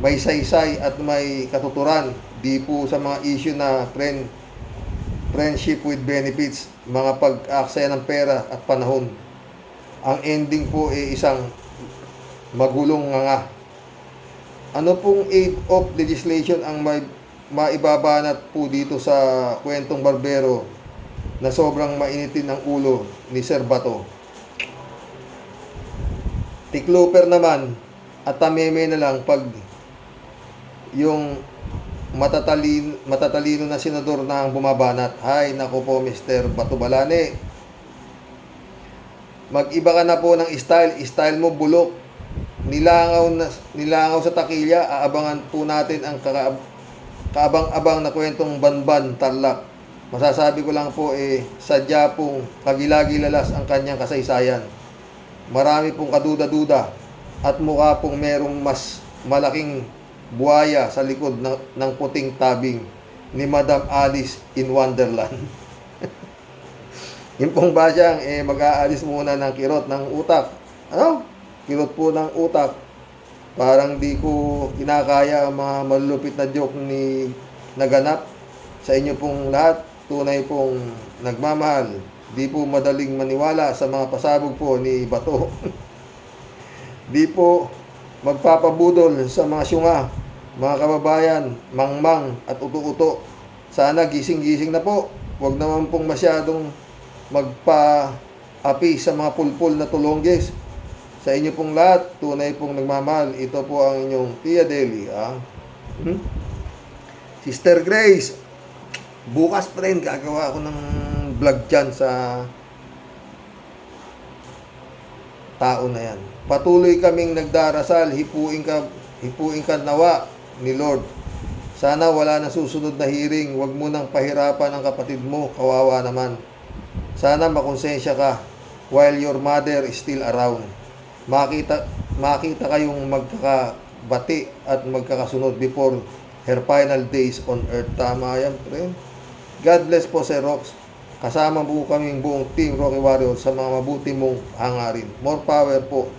May saysay at may katuturan, di po sa mga issue na friendship with benefits, mga pag-aaksaya ng pera at panahon. Ang ending po ay isang magulong nga. Ano pong aid of legislation ang maibabanat po dito sa kwentong barbero na sobrang mainitin ang ulo ni Sir Bato? Tikloper naman at tameme na lang pag yung matatalino na senador na ang bumabanat. Hay, naku po Mr. Bato Balane. Mag-iba ka na po ng style mo bulok. Nilangaw sa takilya, aabangan po natin ang kaabang-abang na kwentong Banban Tarlac. Masasabi ko lang po sadya pong kagilagi-lalas ang kanyang kasaysayan. Marami pong kaduda-duda at mukha pong merong mas malaking buhaya sa likod ng puting tabing ni Madam Alice in Wonderland. Yung pong Basyang mag-aalis muna ng kirot ng utak. Ano? Kirot po ng utak. Parang di ko kinakaya ang mga malulupit na joke ni naganap sa inyo pong lahat. Tunay pong nagmamahal. Di po madaling maniwala sa mga pasabog po ni Bato. Di po magpapabudol sa mga syunga, mga kababayan, mangmang at uto-uto. Sana gising-gising na po. Huwag naman pong masyadong magpa-api sa mga pulpul na tulongges. Sa inyo pong lahat, tunay pong nagmamahal. Ito po ang inyong Tia Deli. Sister Grace, bukas pa rin gagawa ako ng vlog dyan sa tao na yan. Patuloy kaming nagdarasal, hipuin ka nawa ni Lord. Sana wala na susunod na hearing. Huwag mo nang pahirapan ang kapatid mo, kawawa naman. Sana makonsensya ka while your mother is still around. Makita kayong magkakabati at magkakasunod before her final days on earth. Tama yan, friend. God bless po, Sir Rox. Kasama po kaming buong Team Rocky Warriors sa mga mabuti mong hangarin. More power po.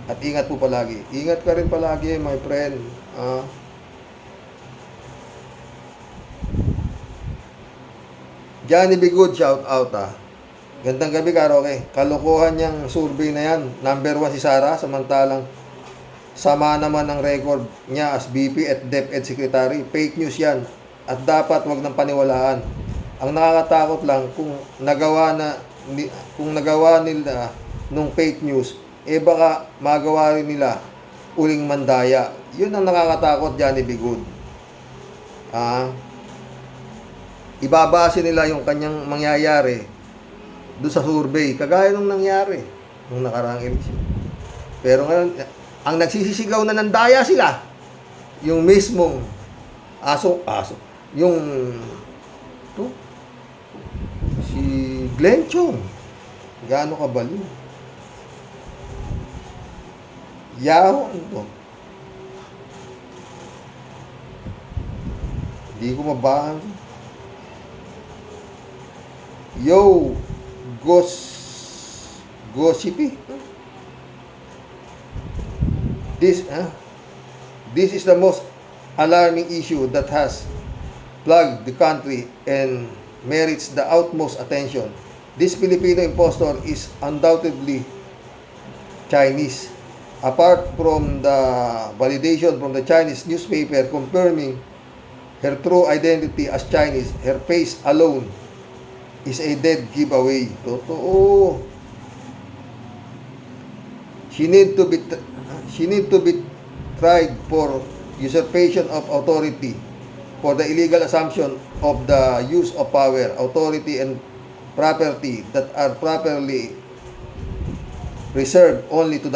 At ingat po palagi. Ingat ka rin palagi, my friend. Johnny Be Good, shout out Gandang gabi ka, Roque. Kalokohan niyang survey na yan. Number 1 si Sara, samantalang sama naman ang record niya as BP at DepEd Secretary. Fake news yan. At dapat wag nang paniwalaan. Ang nakakatakot lang kung nagawa nila nung fake news, baka magawa rin nila uling mandaya. Yun ang nakakatakot, Johnny Be Good. Ibabase nila yung kanyang mangyayari doon sa survey, kagaya nung nangyari. nung nakaraang eleksyon. Pero ngayon, ang nagsisisigaw na ng daya sila, yung mismong aso, yung to, si Glenn Chong, gaano kabaliw. Yao, ano to? Hindi ko mabahan. Yo, Gossipi. This is the most alarming issue that has plagued the country and merits the utmost attention. This Filipino impostor is undoubtedly Chinese. Apart from the validation from the Chinese newspaper confirming her true identity as Chinese, her face alone is a dead giveaway. Totoo. She need to be tried for usurpation of authority, for the illegal assumption of the use of power, authority, and property that are properly reserved only to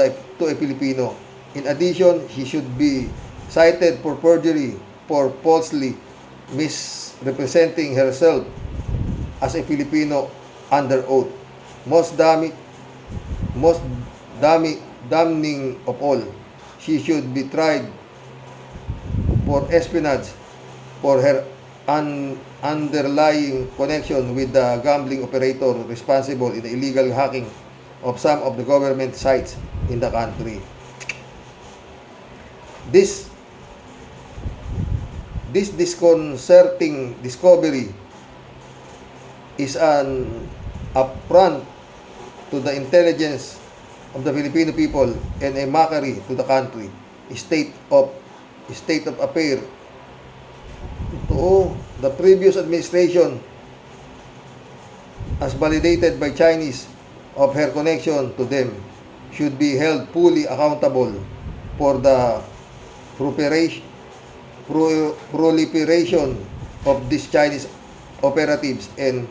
a Filipino. In addition, she should be cited for perjury for falsely misrepresenting herself as a Filipino under oath. Most damning of all, she should be tried for espionage for her underlying connection with the gambling operator responsible in the illegal hacking of some of the government sites in the country. This disconcerting discovery is an affront to the intelligence of the Filipino people and a mockery to the country. State of affair. Ito, the previous administration, as validated by Chinese of her connection to them, should be held fully accountable for the proliferation of these Chinese operatives and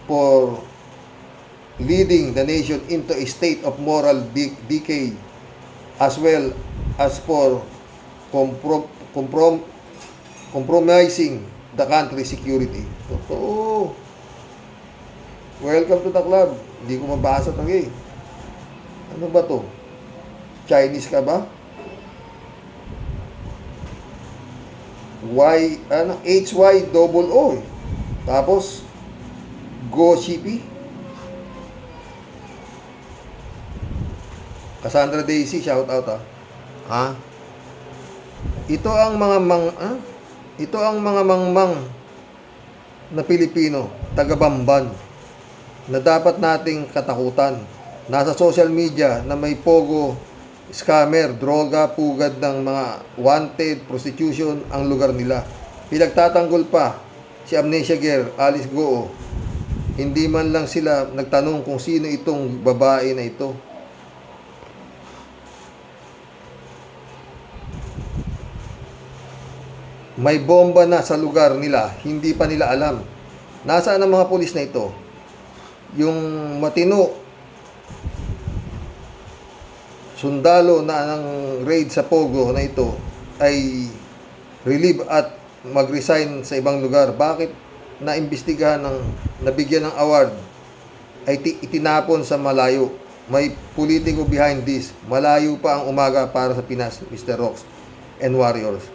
for leading the nation into a state of moral decay, as well as for compromising the country's security. Totoo. Welcome to the club. Hindi ko mabasa tagay. Ano ba to? Chinese ka ba? HYOO. Tapos Gossipi. Cassandra Daisy, shout out ha. Ito ang mga mangmang na Pilipino, taga-Bamban, na dapat nating katakutan. Nasa social media na may pogo, scammer, droga, pugad ng mga wanted, prostitution ang lugar nila. Pinagtatanggol pa si Amnesia Girl, Alice Goo. Hindi man lang sila nagtanong kung sino itong babae na ito. May bomba na sa lugar nila, hindi pa nila alam. Nasaan ang mga pulis na ito? Yung matino sundalo na ng raid sa Pogo na ito ay relieve at mag-resign sa ibang lugar. Bakit naimbestigahan ng nabigyan ng award ay itinapon sa malayo? May politiko behind this. Malayo pa ang umaga para sa Pinas, Mr. Rocks and Warriors.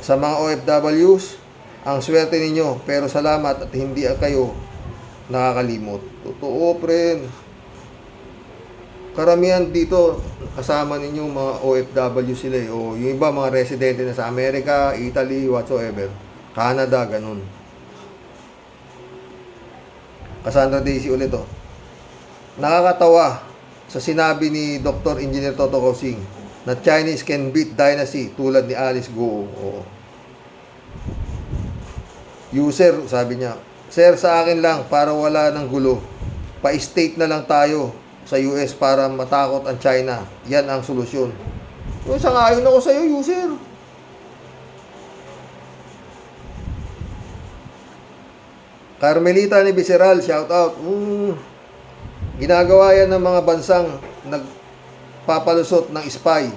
Sa mga OFWs, ang swerte ninyo, pero salamat at hindi kayo nakakalimot. Totoo, friend. Karamihan dito, kasama ninyo mga OFW sila eh. O yung iba, mga residente na sa Amerika, Italy, whatsoever. Canada, ganun. Cassandra Daisy ulit oh. Nakakatawa sa sinabi ni Dr. Engineer Toto Kausing na Chinese can beat dynasty tulad ni Alice Goo. Oo. User, sabi niya, sir, sa akin lang para wala ng gulo. Pa-state na lang tayo sa US para matakot ang China. Yan ang solusyon. Sangayon ako sa iyo, user. Carmelita ni Visceral, shout out. Ginagawa yan ng mga bansang nagpapalusot ng spy.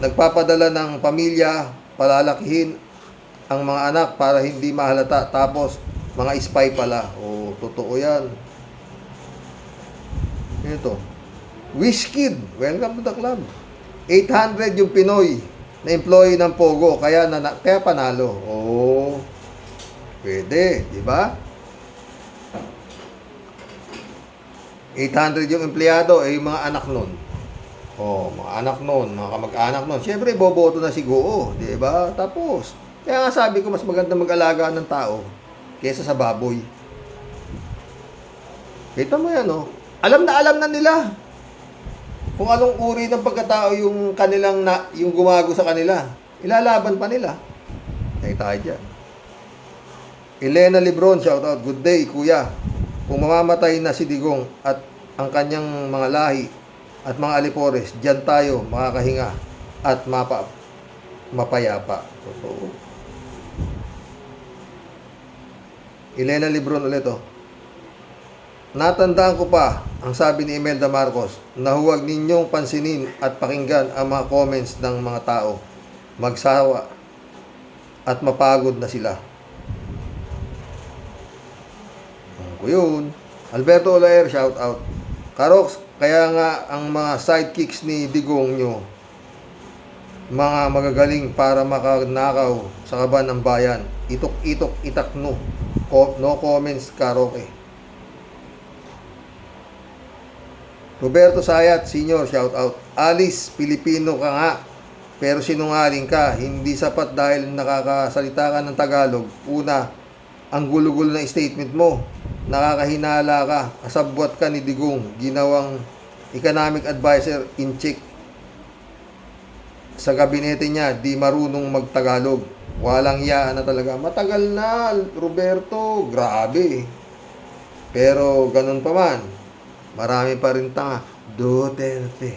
Nagpapadala ng pamilya, palalakihin ang mga anak para hindi mahalata. Tapos, mga spy pala. O, totoo yan. Ito. Wizkid, welcome to the club. 800 yung Pinoy na employee ng Pogo, kaya panalo. Oh, pwede, di ba? 800 yung empleyado, yung mga anak nun. Oh, mga anak nun, mga kamag-anak nun. Siyempre, boboto na si Goo, di ba? Tapos, kaya nga sabi ko, mas maganda mag-alaga ng tao kaysa sa baboy. Kita mo yan, oh. Alam na nila kung anong uri ng pagkatao yung kanilang yung gumago sa kanila. Ilalaban pa nila. Ay tayo dyan. Elena Lebron, shout out. Good day, kuya. Kung mamamatay na si Digong at ang kanyang mga lahi at mga alipores, dyan tayo makakahinga at mapayapa. Totoo. Elena Lebron ulit, oh. Natandaan ko pa ang sabi ni Imelda Marcos na huwag ninyong pansinin at pakinggan ang mga comments ng mga tao. Magsawa at mapagod na sila. Ko yun. Alberto Olaer, shout out. Karox, kaya nga ang mga sidekicks ni Digong nyo, mga magagaling para makanakaw sa kaban ng bayan. Itok-itok, itakno. No comments, karaoke. Roberto Sayat, senior, shout out. Alice, Pilipino ka nga, pero sinungaling ka. Hindi sapat dahil nakakasalita ka ng Tagalog. Una, ang gulo-gulo na statement mo. Nakakahinala ka. Kasabwat ka ni Digong, ginawang economic advisor in check. Sa gabinete niya, di marunong magtagalog. Walang iya na talaga. Matagal na, Roberto. Grabe. Pero ganun pa man, marami pa rin tanga. Duterte.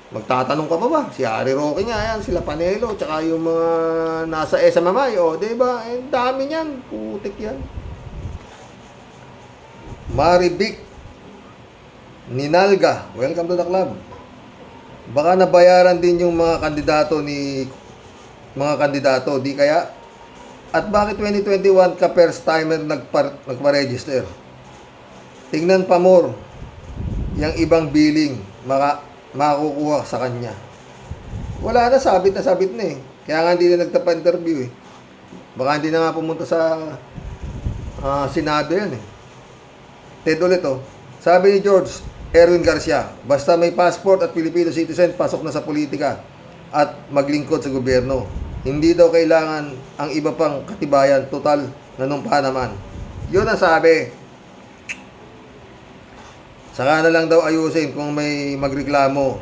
Magtatanong ka pa ba? Si Harry Roque nga yan, sila Panelo, tsaka yung mga nasa SMMI, diba? Dami niyan. Putik yan. Maribic Ninalga, welcome to the club. Baka nabayaran din yung mga kandidato, di kaya? At bakit 2021 ka first timer nagpa-register? Tingnan pa more yung ibang billing makukuha sa kanya. Wala na, sabit na eh. Kaya nga hindi na nagtapa-interview eh. Baka hindi na nga pumunta sa Senado yan eh. Ted ulit oh. Sabi ni George Erwin Garcia, basta may passport at Filipino citizen, pasok na sa politika at maglingkod sa gobyerno. Hindi daw kailangan ang iba pang katibayan, total nanumpa naman. Yun ang sabi. Saka na lang daw ayusin kung may magreklamo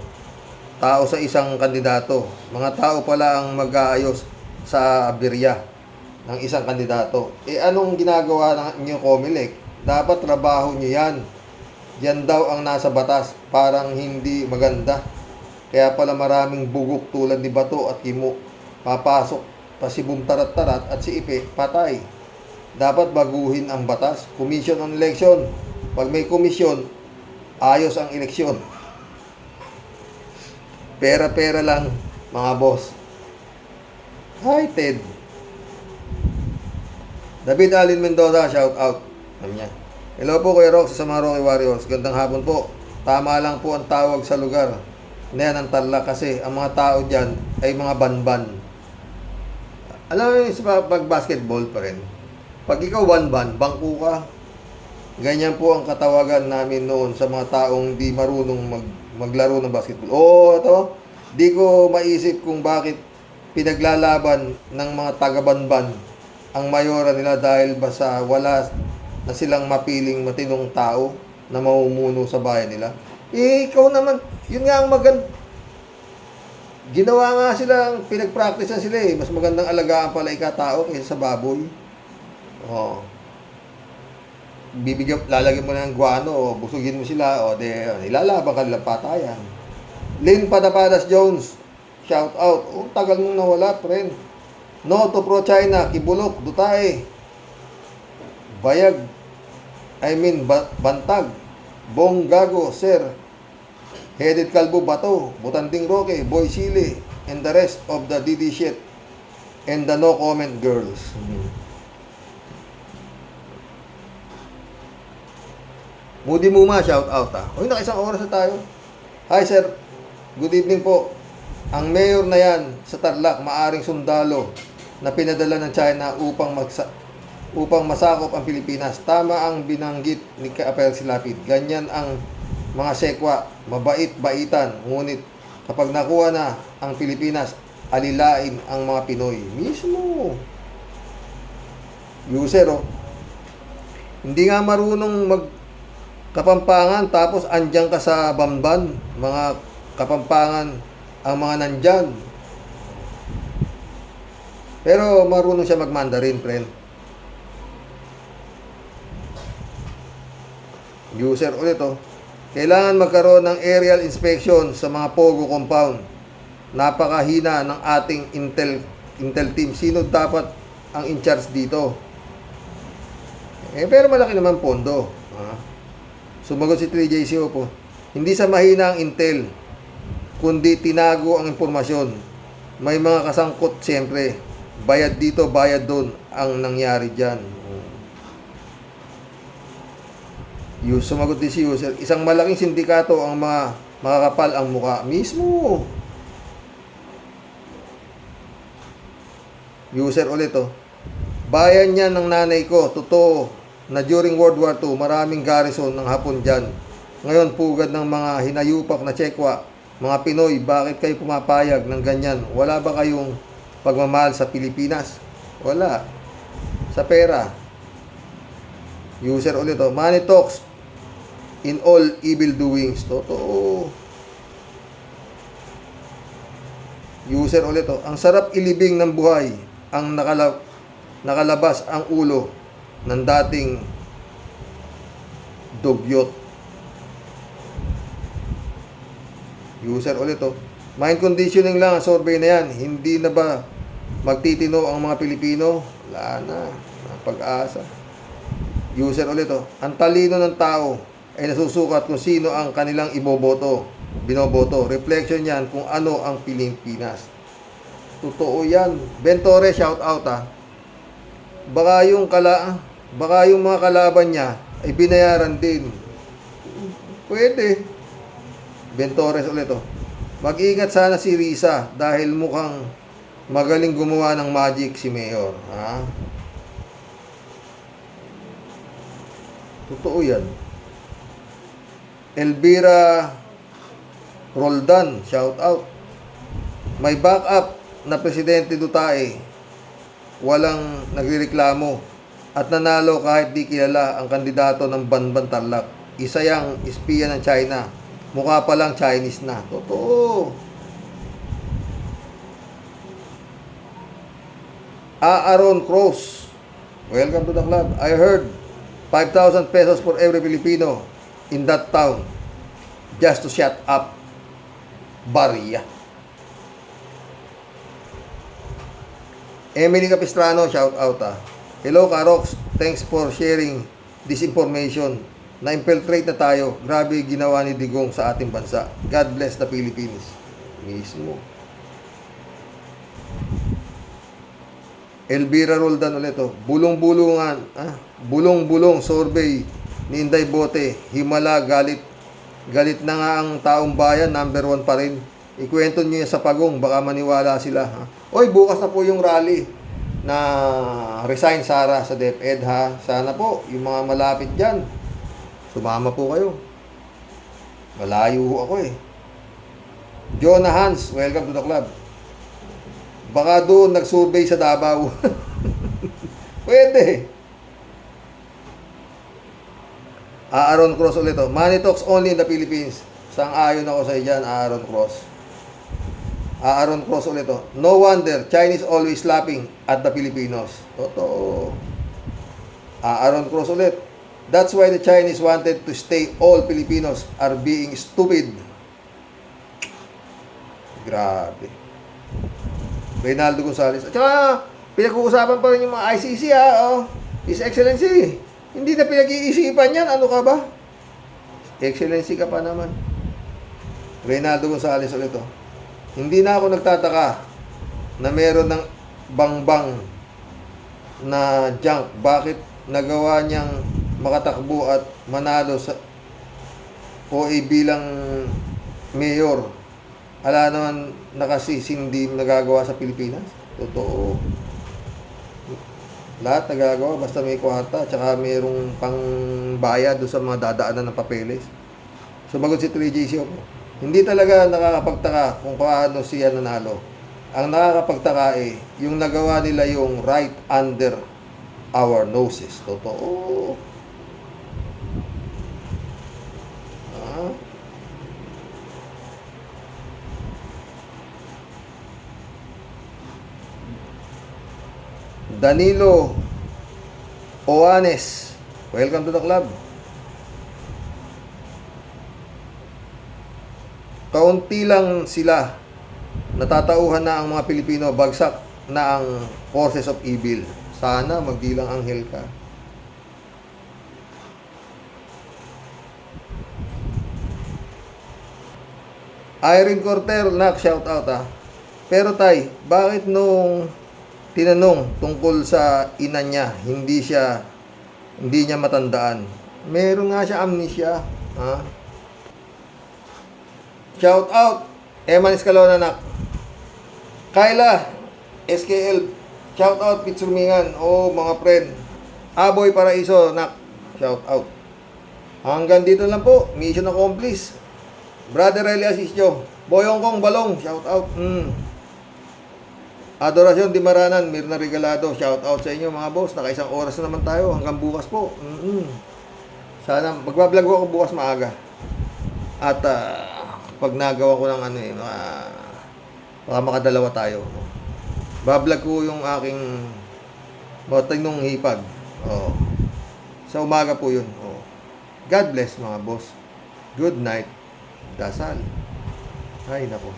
tao sa isang kandidato. Mga tao pala ang mag-aayos sa aberya ng isang kandidato. Anong ginagawa ng inyong COMELEC? Dapat trabaho nyo yan. Yan daw ang nasa batas. Parang hindi maganda. Kaya pala maraming bugok tulad ni Bato at Kimo. Papasok pa si Bumtarat-tarat at si Ipe, patay. Dapat baguhin ang batas. Commission on election. Pag may komisyon, ayos ang eleksyon. Pera-pera lang, mga boss. Hi, Ted. David Alin Mendoza, shout out. Hello po, Kuya Rox, sa mga Rocky Warriors. Gandang hapon po. Tama lang po ang tawag sa lugar na yan ang Tarlac kasi ang mga tao dyan ay mga banban. Alam mo yung pag-basketball pa rin. Pag ikaw banban, bangko ka. Ganyan po ang katawagan namin noon sa mga taong di marunong maglaro ng basketball. Ito, di ko maisip kung bakit pinaglalaban ng mga taga-banban ang mayora nila dahil basta wala na silang mapiling matinong tao na mamumuno sa bayan nila. Ikaw naman, yun nga ang ginawa nga silang, pinag-practice na sila eh. Mas magandang alagaan pala ikatao kaysa sa baboy. Lalagyan mo ng guano, busugin mo sila, ilalaban ka nilang patayan. Lynn Padapadas Jones, shout out. Tagal mong nawala, friend. No to pro-China, Kibulok, Dutay. Bantag, Bong Gago, Sir, Headed Kalbo Bato, Butanding Roque, Boy Sili, and the rest of the DD shit, and the no comment girls. Moody Muma, shout out Uy, nakaisang oras na tayo. Hi sir, good evening po. Ang mayor na yan sa Tarlac, maaring sundalo na pinadala ng China upang masakop ang Pilipinas. Tama ang binanggit ni Kapel Silapid. Ganyan ang mga sekwa, mabait-baitan. Ngunit kapag nakuha na ang Pilipinas, alilain ang mga Pinoy. Mismo. User, hindi nga marunong Kapampangan, tapos andyan ka sa Bamban, mga Kapampangan ang mga nandyan. Pero marunong siya mag-Mandarin, friend. User ulit kailangan magkaroon ng aerial inspection sa mga Pogo compound. Napakahina ng ating intel team. Sino dapat ang in-charge dito? Pero malaki naman pondo. Sumagot si 3JC po. Hindi sa mahina ang intel, kundi tinago ang impormasyon. May mga kasangkot siyempre. Bayad dito, bayad doon ang nangyari dyan. Sumagot din si user. Isang malaking sindikato ang mga makakapal ang muka. Mismo. User ulit Bayan niya ng nanay ko. Totoo na during World War II, maraming garrison ng Hapon dyan. Ngayon, pugad ng mga hinayupak na Tsekwa, mga Pinoy, bakit kayo pumapayag ng ganyan? Wala ba kayong pagmamahal sa Pilipinas? Wala. Sa pera. User ulit money talks in all evil doings. Totoo. User ulit ang sarap ilibing ng buhay. Ang nakalabas ang ulo ng dating dugyot. User ulit mind conditioning lang ang survey na yan. Hindi na ba magtitino ang mga Pilipino? Wala na. Pag-asa. User ulit ang talino ng tao ay nasusukat kung sino ang kanilang binoboto. Reflection yan kung ano ang Pilipinas. Totoo yan. Bentore, shout out Baka yung mga kalaban niya ay binayaran din. Pwede. Bentores ulit Mag-ingat sana si Risa dahil mukhang magaling gumawa ng magic si Mayor. Totoo yan. Elvira Roldan, shout out. May backup na Presidente Duterte. Walang nagrereklamo at nanalo kahit di kilala ang kandidato ng Banban Tarlac. Isa yang espiya ng China. Mukha pa lang Chinese na. Totoo. Aaron Cross, welcome to the club. I heard 5,000 pesos for every Filipino in that town just to shut up Baria. Emily Capistrano, shout out Hello Karox, thanks for sharing this information. Na-infiltrate na tayo. Grabe ginawa ni Digong sa ating bansa. God bless the Philippines. Mismo. Elvira Roldan ulit Bulong-bulong survey ni Inday Bote. Himala, galit. Galit na nga ang taong bayan, number 1 pa rin. Ikwento nyo yan sa Pagong, baka maniwala sila. Oy, bukas na po yung rally na resign Sara sa DepEd Sana po, yung mga malapit dyan, sumama po kayo. Malayo ako Jonah Hans, welcome to the club. Baka doon nag-survey sa Davao. Pwede. Aaron Cross ulit Money talks only in the Philippines. Sang-ayon ako sa dyan, Aaron Cross. Aaron Cross ulit No wonder, Chinese always laughing at the Filipinos. Totoo. Aaron Cross ulit. That's why the Chinese wanted to stay. All Filipinos are being stupid. Grabe. Reynaldo Gonzales. At saka, pinag-uusapan pa rin yung mga ICC His Excellency. Hindi na pinag-iisipan yan. Ano ka ba? Excellency ka pa naman. Reynaldo Gonzales ulit oh. Hindi na ako nagtataka na meron ng bangbang na junk. Bakit nagawa niyang makatakbo at manalo sa OA bilang mayor? Ala naman nakasisindi nagagawa sa Pilipinas. Totoo. Lahat nagagawa basta may kwarta tsaka mayroong pang bayad doon sa mga dadaanan ng papeles. Sumagot si 3JC po. Hindi talaga nakakapagtaka kung paano siya nanalo. Ang nakakapagtaka yung nagawa nila yung right under our noses. Totoo. Danilo Oanes, welcome to the club. Kaunti lang sila. Natatauhan na ang mga Pilipino, bagsak na ang forces of evil. Sana magdilang anghel ka. Irene Corter, nak, shout out ah. Pero tay, bakit nung tinanong tungkol sa ina niya, hindi niya matandaan? Meron nga siya amnesia, ha? Shout out, Eman Escalona, nak. Kyla, SKL, shout out, Pitsurmingan, mga friend. Aboy Paraiso, nak, shout out. Hanggang dito lang po, mission accomplished. Brother Eli Asisio, Boyong Kong Balong, shout out. Adorasyon Di Maranan, Mirna Regalado, shout out sa inyo mga boss. Nakaisang oras na naman tayo, hanggang bukas po. Sana, magbablog ako bukas maaga. At pag nagawa ko ng baka makadalawa tayo. Bablog ko yung aking matinong hipag. Sa umaga po yun. God bless mga boss. Good night. Dasal. Ay, nako.